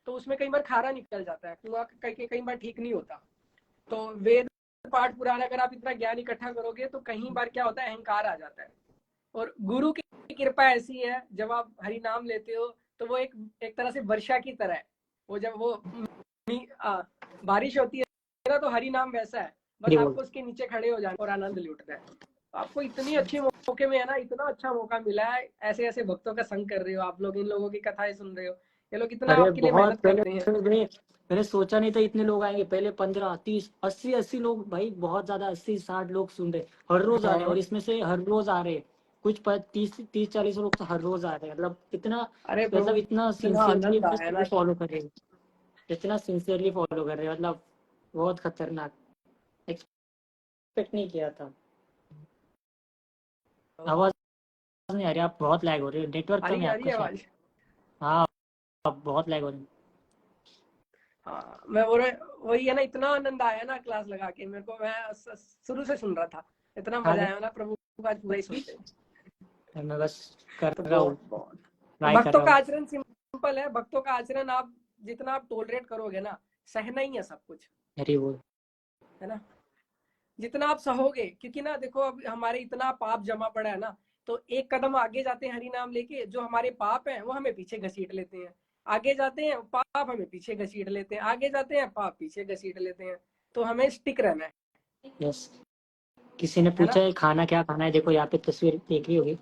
तो उसमें कई बार खारा निकल जाता है, कुआं कई बार ठीक नहीं होता। तो वेद पाठ पुराण अगर आप इतना ज्ञान इकट्ठा करोगे तो कहीं बार क्या होता है, अहंकार आ जाता है। और गुरु की कृपा ऐसी है, जब आप हरि नाम लेते हो तो वो एक तरह से वर्षा की तरह है। वो जब वो बारिश होती है ना, तो हरि नाम वैसा है, बस ये बोल। आपको उसके नीचे खड़े हो जाना और आनंद लूटना है। तो आपको इतनी अच्छी मौके में है ना, इतना अच्छा मौका मिला है, ऐसे ऐसे भक्तों का संग कर रहे हो आप लोग, इन लोगों की कथाएं सुन रहे हो, ये लोग इतना अरे आपके लिए बहुत मेहनत पहले करते हैं। मैंने सोचा नहीं था इतने लोग आएंगे, पहले 15 30 80 80 लोग, भाई बहुत ज्यादा, 80 60 लोग सुन रहे हर रोज आ रहे हैं, और हाँ। इसमें से हर रोज आ रहे हैं कुछ 30 40 लोग तो हर रोज आ रहे हैं, मतलब इतना, अरे मतलब प्रभु इतना इतना सिंसियरली आनंद आया ना। फॉलो कर रहे हैं, इतना सिंसियरली फॉलो कर रहे हैं, मतलब बहुत खतरनाक, एक्सपेक्ट नहीं किया था। आवाज नहीं आ रही, आप बहुत लैग हो रही है, नेटवर्क कम है आ रही आपका है शायद। आवाज। हाँ, अब बहुत लैग हो रही है। हाँ मैं बोल रहा, वही है ना, इतना आनंद आया ना क्लास लगा के मेरे को, मैं शुरू से सुन रहा था, इतना हाँ मजा आया ना प्रभु का, आज पूरा ही सुनते। मैं बस कर तो रहा हूँ, बहुत बहुत तो ट्राई कर भक्तों रहा का हूँ। आचरण सिंपल है। भक्तों का आचरण आप जितना आप टोलरेट करोगे ना, सहना ही है सब कुछ। हरी बोल। है ना? जितना आप सहोगे, क्योंकि ना देखो अब हमारे इतना पाप जमा पड़ा है ना, तो एक कदम आगे जाते हैं हरि नाम लेके, जो हमारे पाप हैं वो हमें पीछे घसीट लेते हैं। आगे जाते हैं, पाप हमें पीछे घसीट लेते हैं, आगे जाते हैं, पाप पीछे घसीट लेते हैं। तो हमें स्टिक रहना यस, किसी ने है पूछा ना? है खाना क्या खाना है, देखो यहाँ पे तस्वीर देख रही होगी,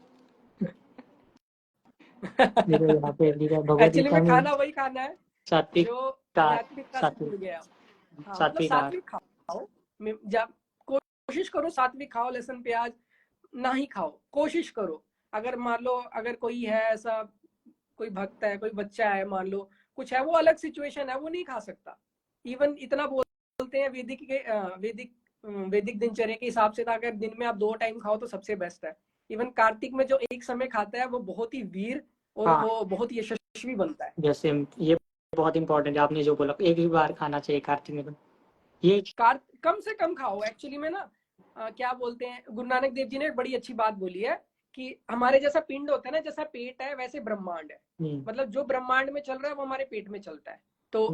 देखो यहाँ पे लिखा है, भगवत एक्चुअली गीता में में खाना वही खाना है सात्विक जो का, आध्यात्मिकता से जुड़ सात्विक गया। हाँ मतलब सात्विक आहार। सात्विक खाओ। जब कोशिश करो सात्विक खाओ, लहसुन प्याज ना ही खाओ, कोशिश करो। अगर मान लो अगर कोई है ऐसा, कोई भक्त है, कोई बच्चा है, मान लो कुछ है, वो अलग सिचुएशन है, वो नहीं खा सकता। इवन इतना बोलते हैं वैदिक दिनचर्या के हिसाब से, तो अगर दिन में आप 2 टाइम खाओ तो सबसे बेस्ट है। इवन कार्तिक में जो एक समय खाता है वो बहुत ही वीर और हाँ, वो बहुत ही यशस्वी बनता है। जैसे ये बहुत इंपॉर्टेंट है, आपने जो बोला एक ही बार खाना चाहिए कार्तिक में, तो ये कम से कम खाओ एक्चुअली में ना। क्या बोलते हैं, गुरु नानक देव जी ने एक बड़ी अच्छी बात बोली है कि हमारे जैसा पिंड होता है ना, जैसा पेट है वैसे ब्रह्मांड है। मतलब जो ब्रह्मांड में चल रहा है वो हमारे पेट में चलता है। तो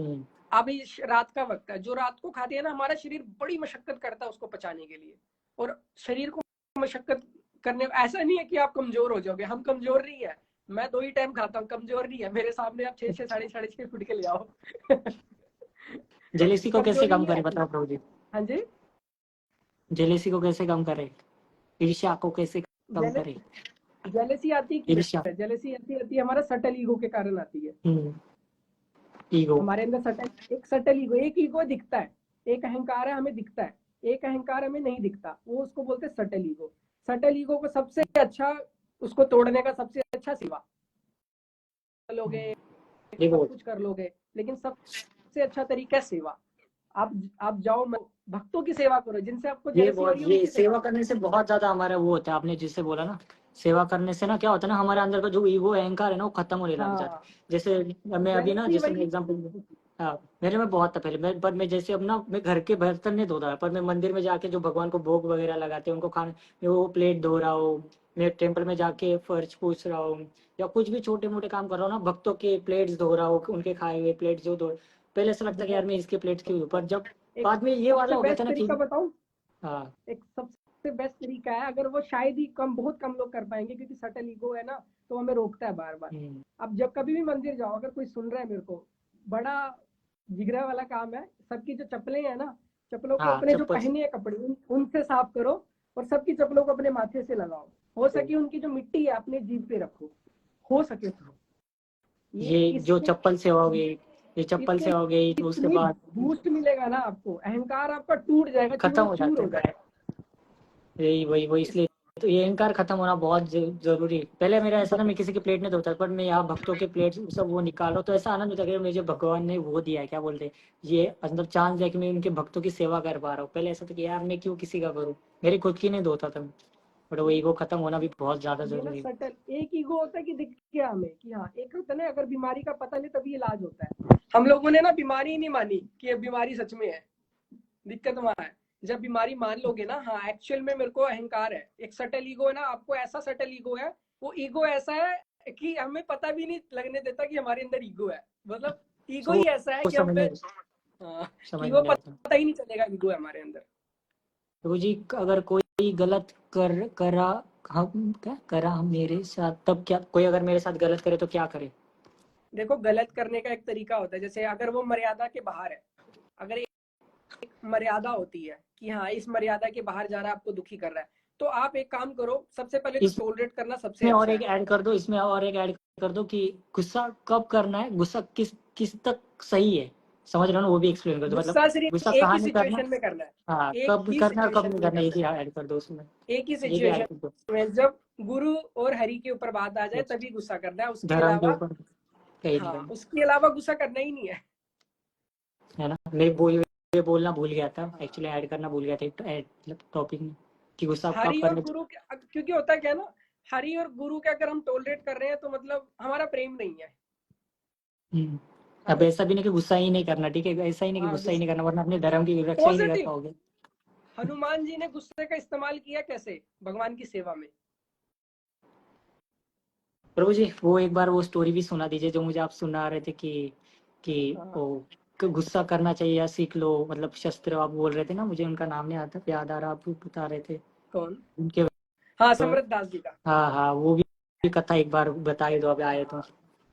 अभी रात का वक्त है, जो रात को खाते हैं ना, हमारा शरीर बड़ी मशक्कत करता है उसको पचाने के लिए। और शरीर को मशक्कत करने, ऐसा नहीं है कि आप कमजोर हो जाओगे, हम कमजोर नहीं है। मैं 2 ही टाइम खाता हूँ, कमजोर नहीं है। मेरे सामने आप 6 साढ़े 6 फुट के ले आओ। जेलेसी को कैसे कमजोरी कम नहीं करें, है। बताओ प्रभु जी। हाँ जी। जेलेसी को कैसे कम करे, ईर्ष्या को कैसे कम करे? जेलेसी आती क्यों ईर्ष्या। है? जेलेसी आती है हमारा सटल ईगो के कारण आती है। ईगो। हमारे अंदर सटल ईगो, एक ईगो दिखता है, एक अहंकार है हमें दिखता है, एक अहंकार हमें नहीं दिखता, वो उसको बोलते हैं सटल ईगो। सटल ईगो को सबसे अच्छा, उसको तोड़ने का सबसे अच्छा सेवा लोगे, सब कुछ कर लोगे, लेकिन सबसे अच्छा तरीका है सेवा। आप जाओ भक्तों की सेवा करो, जिनसे आपको ये जेलसी हो बहुत, रही है ये उनकी सेवा करने से बहुत ज्यादा हमारा वो होता है, आपने जिससे बोला ना, सेवा करने से ना क्या होता है ना, हमारे अंदर का जो ईगो अहंकार है ना वो खत्म होने लग जाता है। जैसे मैं अभी ना, जेलसी जैसे मैं वही। एग्जाम्पल, हाँ मेरे में बहुत था पहले, पर मैं जैसे अब ना, मैं घर के बर्तन नहीं धो रहा, पर मैं मंदिर में जाके जो भगवान को भोग वगैरह लगाते हैं उनको खाने, मैं वो प्लेट धो रहा हूँ, मैं टेम्पल में जाके फर्श पूछ रहा हूँ, या कुछ भी छोटे मोटे काम कर रहा हूँ ना, भक्तों के प्लेट्स धो रहा हूँ, उनके खाए हुए प्लेट जो धो, पहले ऐसा लगता है कि यार मैं इसके प्लेट्स क्यों धोऊं, पर जब एक बाद में ये वाला सबसे हो गया था बेस्ट ना कि तरीका बताऊं, हाँ। एक सबसे बेस्ट तरीका है, अगर वो शायद ही बहुत कम लोग कर पाएंगे, क्योंकि सटल ईगो है ना, तो हमें रोकता है बार बार। अब जब कभी भी मंदिर जाओ, अगर कोई सुन रहा है मेरे को, बड़ा जिगरा वाला काम है, सबकी जो चप्पलें हैं ना, चप्पलों को हाँ अपने जो चप्पल। पहने हैं कपड़े उनसे साफ करो, और सबकी चप्पलों को अपने माथे से लगाओ। हो सके उनकी जो मिट्टी है अपने जीभ पे रखो, हो सके तो। ये जो इससे चप्पल से हो गई, ये चप्पल इससे से हो गई, तो उसके इतनी बाद बूस्ट मिलेगा ना आपको, अहंकार आपका टूट जाएगा, खत्म चूर हो चूर जाता हो है। जाएगा। यही वही वही इस- इसलिए तो ये अहंकार खत्म होना बहुत जरूरी है। पहले मेरा ऐसा ना, मैं किसी की प्लेट नहीं धोता, पर मैं यहाँ भक्तों के प्लेट सब वो निकालो तो ऐसा आनंद होता है कि मुझे भगवान ने वो दिया है, क्या बोलते हैं, ये अंदर चांस है कि मैं उनके भक्तों की सेवा कर पा रहा हूँ। पहले ऐसा था कि यार मैं क्यों किसी का करूँ, मेरी खुद की नहीं धोता था, बट वो ईगो खत्म होना भी बहुत ज्यादा ये ना जरूरी है। सटल एक ईगो होता है कि दिख गया हमें कि हाँ, एक होता है ना, अगर बीमारी का पता नहीं तभी इलाज होता है। हम लोगों ने ना बीमारी ही नहीं मानी कि ये बीमारी सच में है। दिक्कत वहां है, जब बीमारी मान लोगे ना, हाँ एक्चुअल में मेरे को अहंकार है, एक सटल ईगो है ना, आपको ऐसा सटल ईगो है, वो ईगो ऐसा है कि हमें पता भी नहीं लगने देता कि हमारे अंदर ईगो है। मतलब ईगो ही ऐसा है वो कि हम पे, समझ कि में वो नहीं आता। पता ही नहीं चलेगा ईगो है हमारे अंदर। तो जी अगर कोई गलत करा, हम क्या करा हम मेरे साथ, तब क्या, कोई अगर मेरे साथ गलत करे तो क्या करे? देखो, गलत करने का एक तरीका होता है, जैसे अगर वो मर्यादा के बाहर है, अगर एक मर्यादा होती है कि हाँ इस मर्यादा के बाहर जा रहा है, आपको दुखी कर रहा है, तो आप एक काम करो, सबसे पहले तो टोलरेट करना सबसे इसमें और अच्छा एक है। ऐड कर दो, इसमें और एक ऐड कर दो कि गुस्सा कब करना है, गुस्सा किस किस तक सही है, समझ रहे हो ना, वो भी एक्सप्लेन कर दो, मतलब गुस्सा सिर्फ गुस्सा एक ही कहाँ नहीं करना। सिचुएशन में करना है, हाँ एक कब ही करना और कब सिचुएशन नहीं में करना, ये करना भी है, ऐड कर दो उसमें, एक ही ये भी ऐड सिचुएशन कर दो। में, जब गुरु और हरि के ऊपर बात आ जाए तभी गुस्सा करना है, उसके धर्म के अलावा, ऊपर कहीं नहीं हाँ करना, उसके अलावा गुस्सा करना ही नहीं है। है ना। मैं बोलना भूल गया था, एक्चुअली ऐड करना भूल गया था मतलब टॉपिक में, कि गुस्सा कब हरि और करना। गुरु के, क्योंकि होता क्या है ना, हरि और गुरु के अगर हम टोलरेट कर रहे हैं तो मतलब हमारा प्रेम नहीं है। अब अगर ऐसा भी नहीं कि गुस्सा ही नहीं करना, ठीक है, ऐसा ही नहीं कि हाँ, गुस्सा ही नहीं करना, वरना अपने धर्म की रक्षा ही नहीं कर पॉजिटिव, पाओगे। हनुमान जी ने गुस्से का इस्तेमाल किया कैसे, भगवान की सेवा में। प्रभु जी वो एक बार वो स्टोरी भी सुना दीजिए जो मुझे आप सुना रहे थे कि हाँ, वो कि गुस्सा करना चाहिए या सीख लो, मतलब शस्त्र आप बोल रहे थे ना, मुझे उनका नाम नहीं आता, याद आ रहा, आप बता रहे थे कौन? उनके। हाँ, समृद्ध दास जी का। हाँ हाँ वो भी कथा एक बार बताई दो, अभी आए तो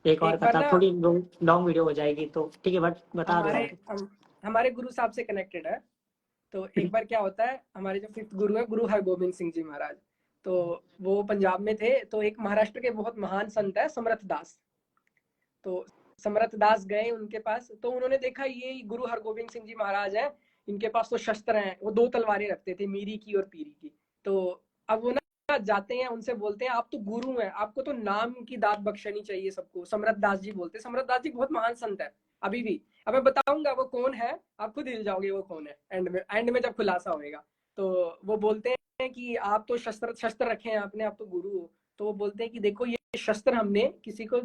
एक और एक बार कथा, ना, थोड़ी लॉन्ग वीडियो हो जाएगी तो ठीक है, बट बता दो हमारे आप। हमारे गुरु साहब से कनेक्टेड है। तो एक बार क्या होता है, हमारे जो 5th गुरु है, गुरु हरगोबिंद सिंह जी महाराज, तो वो पंजाब में थे, तो एक महाराष्ट्र के बहुत महान संत है समर्थ दास। तो समर्थ दास गए उनके पास, तो उन्होंने देखा ये गुरु हरगोबिंद सिंह जी महाराज है, इनके पास तो शस्त्र हैं, वो 2 तलवारें रखते थे, मीरी की और पीरी की। तो अब वो ना जाते हैं, उनसे बोलते हैं आप तो गुरु हैं, आपको तो नाम की दात बख्शनी चाहिए सबको। समर्थ दास जी बोलते, समर्थ दास जी बहुत महान संत है अभी भी। अब मैं बताऊंगा वो कौन है, आप खुद हिल जाओगे वो कौन है, एंड में जब खुलासा होएगा। तो वो बोलते हैं कि आप तो शस्त्र रखे हैं आपने, आप तो गुरु हो। तो वो बोलते हैं कि देखो ये शस्त्र हमने किसी को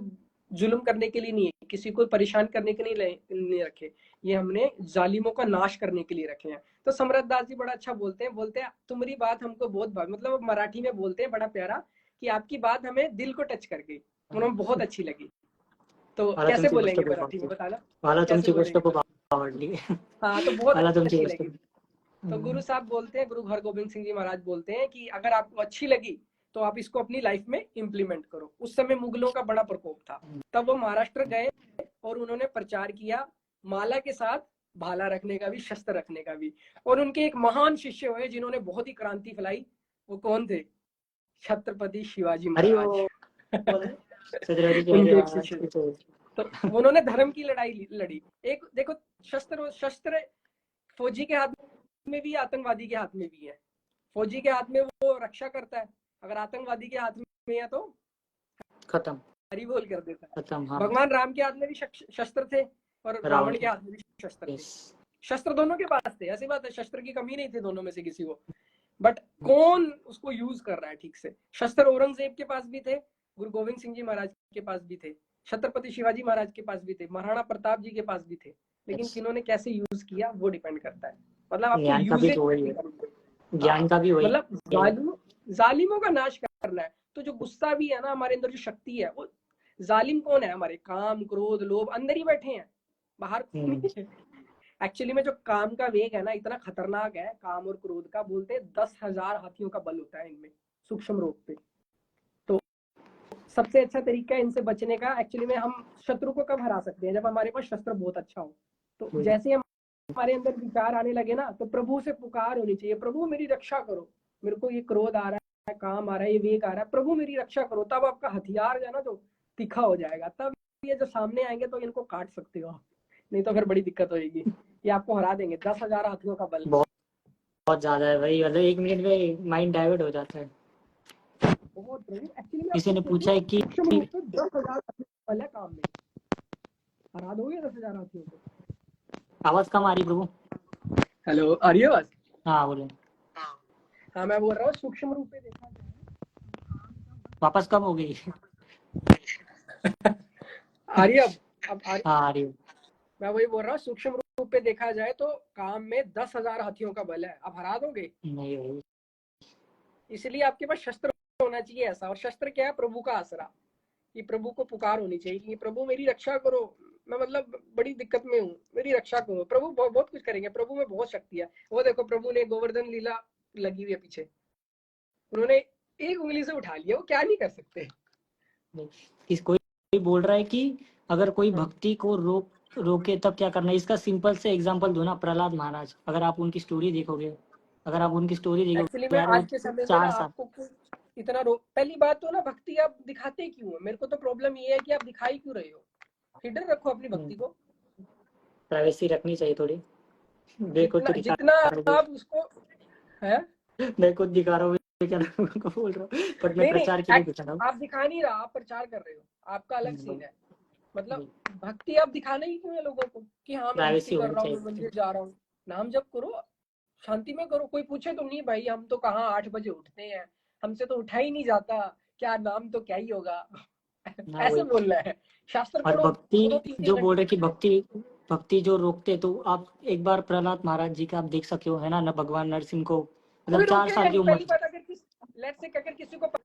जुल्म करने के लिए नहीं है, किसी को परेशान करने के नहीं रखे, ये हमने जालिमों का नाश करने के लिए रखे हैं। तो समृद्ध दास जी बड़ा अच्छा बोलते हैं तुम्हारी बात हमको बहुत मतलब मराठी में बोलते हैं बड़ा प्यारा, कि आपकी बात हमें दिल को टच कर गई, उन्हें बहुत अच्छी लगी। तो मला कैसे तुमची गोष्ट बोलेंगे खूप मराठी में, आवडली, बताना मला कैसे तुमची गोष्ट बोलेंगे खूप मराठी? आवडली। हाँ, तो बहुत मला तुमची अच्छी गोष्ट लगी। तो गुरु साहब बोलते हैं, गुरु हरगोबिंद सिंह जी महाराज बोलते हैं कि अगर आपको अच्छी लगी तो आप इसको अपनी लाइफ में इम्प्लीमेंट करो। उस समय मुगलों का बड़ा प्रकोप था, तब वो महाराष्ट्र गए और उन्होंने प्रचार किया, माला के साथ भाला रखने का भी, शस्त्र रखने का भी। और उनके एक महान शिष्य हुए जिन्होंने बहुत ही क्रांति फैलाई। वो कौन थे? छत्रपति शिवाजी अरे महाराज। वो छत्रपति शिवाजी उनके एक महाराज शिष्य की थे। तो तो उन्होंने धर्म की लड़ाई लड़ी। एक देखो, शस्त्र फौजी के हाथ में भी, आतंकवादी के हाथ में भी है। फौजी के हाथ में वो रक्षा करता है, अगर आतंकवादी के हाथ में है तो खत्म, हरी बोल कर देता है। खत्म। हाँ, भगवान राम के हाथ में भी शस्त्र थे और रावण के हाथ में भी शस्त्र थे। यस, शस्त्र दोनों के पास थे, ऐसी बात है, शस्त्र की कमी नहीं थी दोनों में से किसी को। बट कौन उसको यूज कर रहा है ठीक से? शस्त्र औरंगजेब के पास भी थे, गुरु गोविंद सिंह जी महाराज के पास भी थे, छत्रपति शिवाजी महाराज के पास भी थे, महाराणा प्रताप जी के पास भी थे। लेकिन यस। किन्होंने कैसे यूज किया वो डिपेंड करता है। मतलब आपको ज्ञान का भी यूज तो वही है, ज्ञान का भी वही मतलब जालिमों का नाश करना है। तो जो गुस्सा भी है ना हमारे अंदर, जो शक्ति है, वो जालिम कौन है? हमारे काम, क्रोध, लोभ अंदर ही बैठे हैं, बाहर नहीं है। एक्चुअली में जो काम का वेग है ना, इतना खतरनाक है काम और क्रोध का। बोलते हैं 10,000 हाथियों का बल होता है इनमें, सूक्ष्म रूप पे। तो सबसे अच्छा तरीका है इनसे बचने का। एक्चुअली में हम शत्रु को कब हरा सकते हैं? जब हमारे पास शस्त्र बहुत अच्छा हो। तो जैसे हमारे अंदर विचार आने लगे ना, तो प्रभु से पुकार होनी चाहिए, प्रभु मेरी रक्षा करो, मेरे को ये क्रोध आ रहा है, काम आ रहा है, ये वेग आ रहा है, प्रभु मेरी रक्षा करो। तब आपका हथियार जो है ना, जो तीखा हो जाएगा, तब ये जो सामने आएंगे तो इनको काट सकते हो आप, नहीं तो फिर बड़ी दिक्कत होगी। ये आपको हरा देंगे। 10,000 हाथियों का बल बहुत ज्यादा है भाई। मतलब 1 मिनट में माइंड डाइवर्ट हो जाता है। बहुत। एक्चुअली किसी ने पूछा है कि 10,000 हाथियों का बल है काम में, हरा दोगे 10,000 हाथियों को? आवाज कम आ रही प्रभु? हेलो, आ रही है आवाज? हाँ बोलो। हाँ, मैं बोल रहा हूँ सूक्ष्म रूप में देखा जाए, वापस कम हो गई। आ रही है अब हाँ आ रही है। मैं वही बोल रहा हूँ, सूक्ष्म रूप पे देखा जाए तो काम में 10,000 हाथियों का बल है। अब हरा दोगे? नहीं भाई, इसलिए आपके पास शस्त्र होना चाहिए ऐसा। और शस्त्र क्या है? प्रभु का आसरा। कि प्रभु को पुकार होनी चाहिए कि प्रभु मेरी रक्षा करो, मैं मतलब बड़ी दिक्कत में हूँ, मेरी रक्षा करो। प्रभु बहुत कुछ करेंगे, प्रभु में बहुत शक्ति है। वो देखो, प्रभु ने गोवर्धन लीला लगी हुई है पीछे, उन्होंने एक उंगली से उठा लिया, वो क्या नहीं कर सकते। कोई बोल रहा है कि अगर कोई भक्ति को रोके तब क्या करना है? इसका सिंपल से एग्जांपल दो ना, प्रहलाद महाराज। अगर आप उनकी स्टोरी देखोगे, एक्चुअली में आज के समय में ना आपको इतना पहली बात तो ना, भक्ति आप दिखाते क्यों? मेरे को तो प्रॉब्लम ये है कि आप दिखाई क्यों रहे हो? हिडन रखो अपनी भक्ति को, प्राइवेसी रखनी चाहिए थोड़ी। जितना आप उसको है। मैं खुद दिखा रहा हूँ, क्या बोल रहा हूँ, बट मैं प्रचार के लिए दिखा रहा हूँ। आप दिखा नहीं रहा, आप प्रचार कर रहे हो, आपका अलग सीन है। मतलब भक्ति आप दिखाना ही क्यों है लोगों को कि हाँ मैं भक्ति कर रहा हूँ, मंदिर जा रहा हूँ। नाम जप करो, शांति में करो। कोई पूछे तो नहीं भाई, हम तो कहाँ 8 बजे उठते हैं, हमसे तो उठा ही नहीं जाता, क्या नाम तो क्या ही होगा। ऐसे बोल रहा है। शास्त्र और पढ़ो, भक्ति जो बोल रहे कि भक्ति जो रोकते, तो आप एक बार प्रहलाद महाराज जी का आप देख सकते हो, है ना, भगवान नरसिंह को, मतलब 4 साल की उम्र,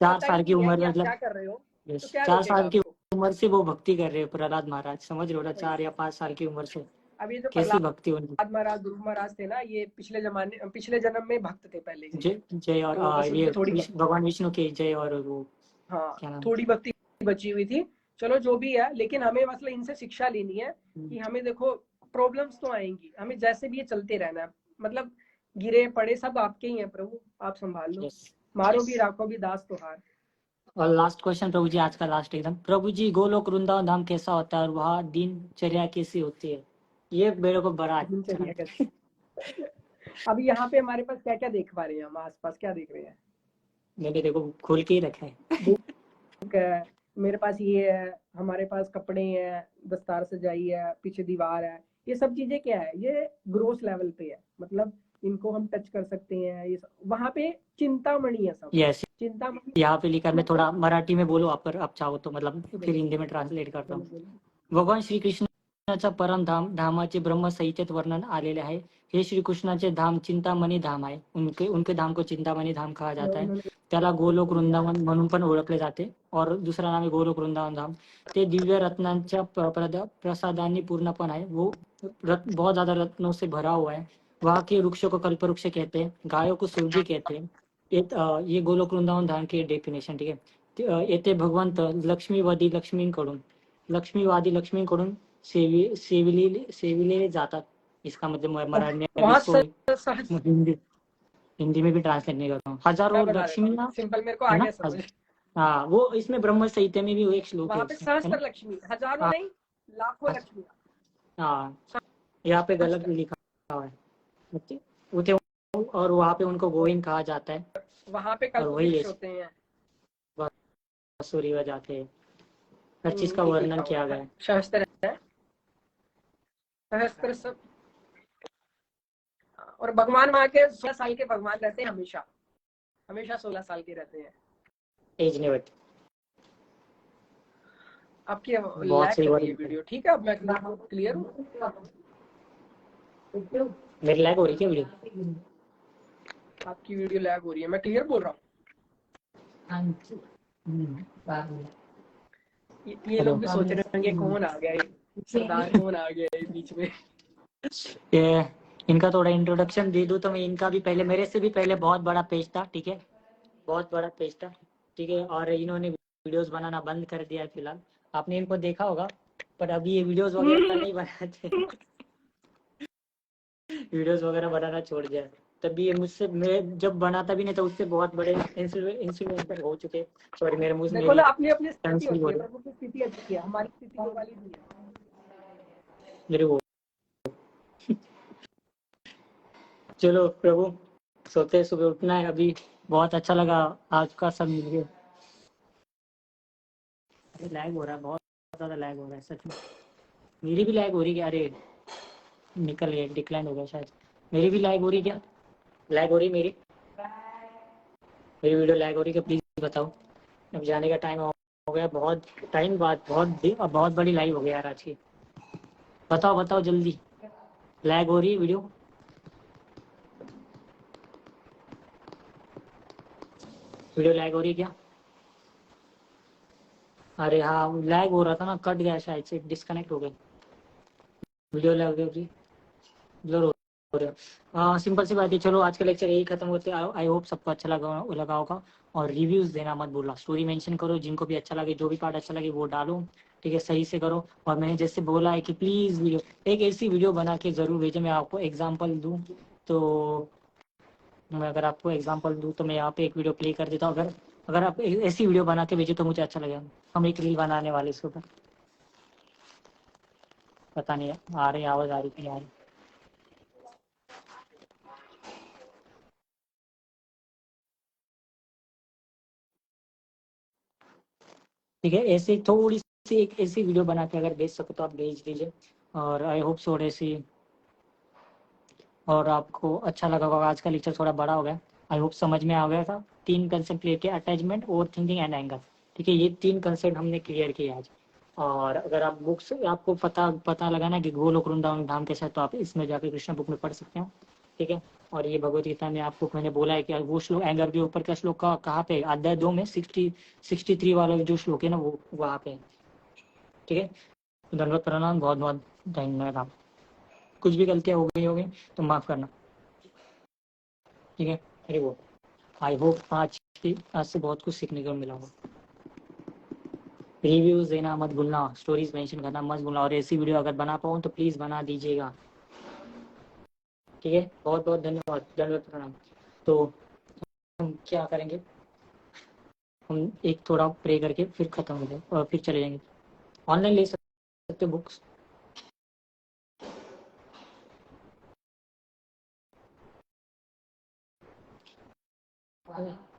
4 साल की उम्र, मतलब क्या कर रहे हो, 4 साल की उम्र से वो भक्ति कर रहे हो प्रहलाद महाराज, समझ रहे हो ना? 4 या 5 साल की उम्र से अब ये जो कैसी भक्ति उनकी। प्रहलाद महाराज, ध्रुव महाराज थे ना, ये पिछले जन्म में भक्त थे पहले से। जय और तो ये भगवान विष्णु के जय, और वो हाँ थोड़ी भक्ति बची हुई थी। चलो जो भी है, लेकिन हमें मतलब इनसे शिक्षा लेनी है कि हमें देखो प्रॉब्लम्स तो आएंगी, हमें जैसे भी ये चलते रहना है। मतलब गिरे पड़े सब आपके ही हैं प्रभु, आप संभाल लो। मारो भी राखो भी दास तो हार। और लास्ट क्वेश्चन प्रभु जी, आज का लास्ट एकदम। प्रभु जी, गोलोक वृंदावन धाम कैसा होता है और वहाँ दिनचर्या कैसी होती है? ये मेरे को बड़ा दिनचर्या कैसी? अभी यहाँ पे हमारे पास क्या क्या देख पा रहे हैं? हम आसपास क्या देख रहे हैं? मैंने देखो खोल के ही रखा है। मेरे पास ये है, हमारे पास कपड़े हैं, दस्तार सजाई है, पीछे दीवार है। ये सब चीजें क्या है? ये ग्रोस लेवल पे है, मतलब इनको हम टच कर सकते हैं। ये वहाँ पे चिंतामणि है सब। यस, चिंतामणि यहाँ पे लिखा। मैं थोड़ा मराठी में बोलूँ आप चाहो तो, मतलब फिर हिंदी में ट्रांसलेट करता हूँ। भगवान श्रीकृष्णाच्या परम धामाचे ब्रह्मसंहितेत वर्णन आलेले आहे। हे श्रीकृष्णाचे धाम चिंतामणी धाम आहे। उनके धाम को चिंतामणी धाम कहा जाता है। त्याला गोलोक वृंदावन म्हणून पण ओळखले जाते, और दूसरा नाम है गोलोक वृंदावन धाम। ते दिव्य रत्नांच्या प्रसादांनी पूर्ण पण आहे। वो बहुत ज्यादा रत्नों से भरा हुआ है। वहाँ के वृक्षों को कल्पवृक्ष कहते हैं, गायों को सुरभि कहते हैं। ये गोलोक वृंदावन धाम की डेफिनेशन, ठीक है। येथे भगवंत लक्ष्मीवादी लक्ष्मींकडून सेविले जातात। इसका मतलब मैं अभी वहाँ इसको सहज हिंदी हिंदी में भी ट्रांसलेट नहीं करता हूँ। हजारों मैं बता देता लक्ष्मी हूँ, सिंपल मेरे को आ है ना। गया समझ। हाँ, वो इसमें ब्रह्म संहिता में भी वो एक श्लोक है वहाँ पे उसमें, है ना। सहस्त्र लक्ष्मी, हजारों हाँ नहीं लाखों लक्ष्मी। हाँ, यहाँ पे गलत भी लिखा हुआ है। ओके, उते और वहाँ पे उनको गोविंद कहा जाता है, वहाँ पे और कल्प वही वृक्ष है होते हैं। सूर्य जाते हैं, हर चीज का ठीक वर्णन लिखा हुआ किया है, गया है। सहस्त्र है, सहस्त्र सब। और भगवान वहाँ के 16 साल के भगवान रहते हैं, हमेशा हमेशा 16 साल के रहते हैं। एज ने बट आपकी बहुत लैग सही कर रही है वर्णन वीडियो, ठीक है अब मैं क्लियर हूँ। मेरी लैग हो रही क्या वीडियो? आपकी वीडियो लैग हो रही है, मैं क्लियर बोल रहा हूँ। ये लोग भी सोच रहे होंगे कौन आ गया है, सरदार कौन आ गया है बीच में। ये इनका थोड़ा इंट्रोडक्शन दे दूं तो मैं इनका भी पहले, मेरे से भी पहले बहुत बड़ा पेज था, ठीक है, बहुत बड़ा पेज था, ठीक है, और इन्होंने वीडियोस बनाना बंद कर दिया है फिलहाल। आपने इनको देखा होगा, पर अभी ये वीडियोस वगैरह नहीं बनाते। वीडियोस वगैरह बनाना छोड़ दिया। तभी ये मुझसे, मैं जब बनाता भी नहीं था उससे बहुत बड़े इन्फ्लुएंसर हो चुके। सॉरी, मेरे मुंह से देखो मेरी ना, अपनी अपनी स्थिति कैंसिल हो होती है, रही प्रभु की स्थिति अच्छी है, हमारी स्थिति वो वाली नहीं है। मेरे वो। चलो प्रभु, सोते सुबह उठना है अभी। बहुत अच्छा लगा आज का सब मिलके। अरे लैग हो रहा है, बहुत ज्यादा लैग हो रहा है सच में। मेरी भी लैग हो रही है, अरे निकल गया, डिक्लाइन हो गया शायद। मेरी भी लैग हो रही क्या? लैग हो रही मेरी मेरी वीडियो लैग हो रही है क्या? प्लीज बताओ। अब जाने का टाइम हो गया, बहुत टाइम बाद, बहुत बड़ी लाइव हो गया यार आज की। बताओ बताओ जल्दी, लैग हो रही है वीडियो? वीडियो लैग हो रही है क्या? अरे हाँ, लैग हो रहा था ना, कट गया शायद से, डिस्कनेक्ट हो गया। वीडियो लैग हो रही, ब्लर हो रहा है। हाँ, सिंपल सी बात है। चलो आज का लेक्चर यही खत्म होते हैं। आई होप सबको अच्छा लगा होगा। और रिव्यूज देना मत भूलना, स्टोरी मेंशन करो, जिनको भी अच्छा लगे, जो भी पार्ट अच्छा लगे वो डालो, ठीक है, सही से करो। और मैंने जैसे बोला है कि प्लीज वीडियो, एक ऐसी वीडियो बना के जरूर भेजो। मैं आपको एग्जांपल दूं तो, मैं अगर आपको एग्जांपल दूं तो मैं यहाँ पे एक वीडियो प्ले कर देता हूँ। अगर अगर आप ऐसी वीडियो बना के भेजो तो मुझे अच्छा लगेगा। हम एक रील बनाने वाले इसके ऊपर। पता नहीं आ रही आवाज, आ रही कि नहीं आ रही। ठीक है, ऐसे थोड़ी सी एक ऐसी वीडियो बना के अगर भेज सको तो आप भेज दीजिए। और आई होप सो ऐसी, और आपको अच्छा लगा होगा। आज का लेक्चर थोड़ा बड़ा हो गया, आई होप समझ में आ गया था। 3 कंसेप्ट लेके, attachment, over thinking and anger, ठीक है, ये 3 कंसेप्ट हमने क्लियर किए आज। और अगर आप बुक्स, आपको पता लगा ना कि गोलोक वृंदावन धाम कैसा है, तो आप इसमें जाकर कृष्ण बुक में पढ़ सकते हो, ठीक है। और ये भगवत गीता में आपको मैंने बोला है कि वो श्लोक, एंगर के ऊपर का श्लोक कहाँ पे, अध्याय 2 में 63 वाला जो श्लोक है ना, वो वहाँ पे है, ठीक है। धन्यवाद, प्रणाम, बहुत बहुत धन्यवाद। कुछ भी गलतियाँ हो गई होगी तो माफ करना, ठीक है। अरे वो, आई होप आज से बहुत कुछ सीखने को मिला होगा। रिव्यूज देना मत भूलना, स्टोरीज मेंशन करना मत भूलना, और ऐसी वीडियो अगर बना पाऊँ तो प्लीज बना दीजिएगा, ठीक है। बहुत बहुत धन्यवाद, धन्यवाद, प्रणाम। तो हम क्या करेंगे, हम एक थोड़ा प्रे करके फिर खत्म हो जाए और फिर चले जाएंगे। ऑनलाइन ले सकते बुक्स।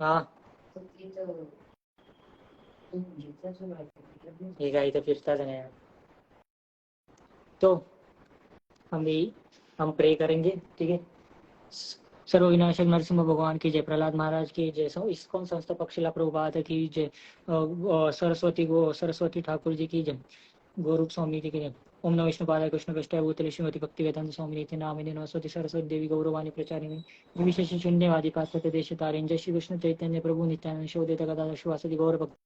हाँ, ये गाड़ी तो फिरता था यार। तो हम प्रे करेंगे, ठीक है। सर्वविनाशक नरसिंह भगवान की जय, प्रहलाद महाराज की जय, इस्कॉन संस्था पक्षिला प्रभुपाद की जय, सरस्वती ठाकुर जी की जय, गौरूप स्वामी जी की जय। ओम नमः विष्णु पादाय कृष्ण कष्टाय भूतले श्रीमती भक्ति वेदांत स्वामी नित्य नामिने नमस्ते सरस्वती देवी गौरवाणी प्रचारिणे विशेष शून्यवादी पाश्चात्य देश तारिण। जय श्री कृष्ण चैतन्य प्रभु नित्यानंद शोधित गदाधर शिवासदि गौर भक्त।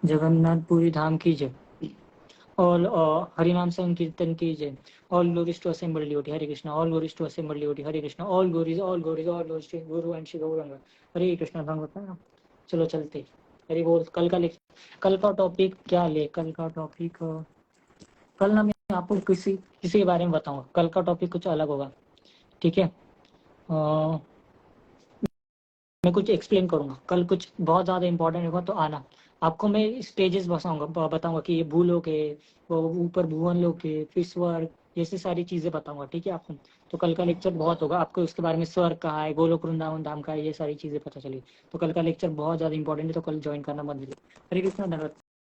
जगन्नाथपुरी धाम की जय। ऑल हरिनाम संकीर्तन कीजिए। All glories to assembled devotee, Hare Krishna. All glories to assembled devotee, Hare Krishna. All glories all glories all glories to guru and Shri Gauranga, Hare Krishna. भगवत चलो चलते, हरे बोल। कल का टॉपिक क्या ले? कल का टॉपिक कल ना मैं आपको किसी किसी के बारे में बताऊंगा। कल का टॉपिक कुछ अलग होगा, ठीक है। मैं कुछ एक्सप्लेन करूंगा कल, कुछ बहुत ज़्यादा इंपॉर्टेंट होगा, तो आना। आपको मैं स्टेजेस बताऊंगा कि ये भूलोक है, वो ऊपर भुवन लोक है, फिर स्वर्ग, जैसे सारी चीज़ें बताऊंगा, ठीक है आपको। तो कल का लेक्चर बहुत होगा, आपको उसके बारे में स्वर्ग कहाँ है, गोलोक वृंदावन धाम का है, ये सारी चीज़ें पता चली। तो कल का लेक्चर बहुत ज़्यादा इंपॉर्टेंट है, तो कल ज्वाइन करना मत भूलिए। हरे कृष्णा, धन्यवाद।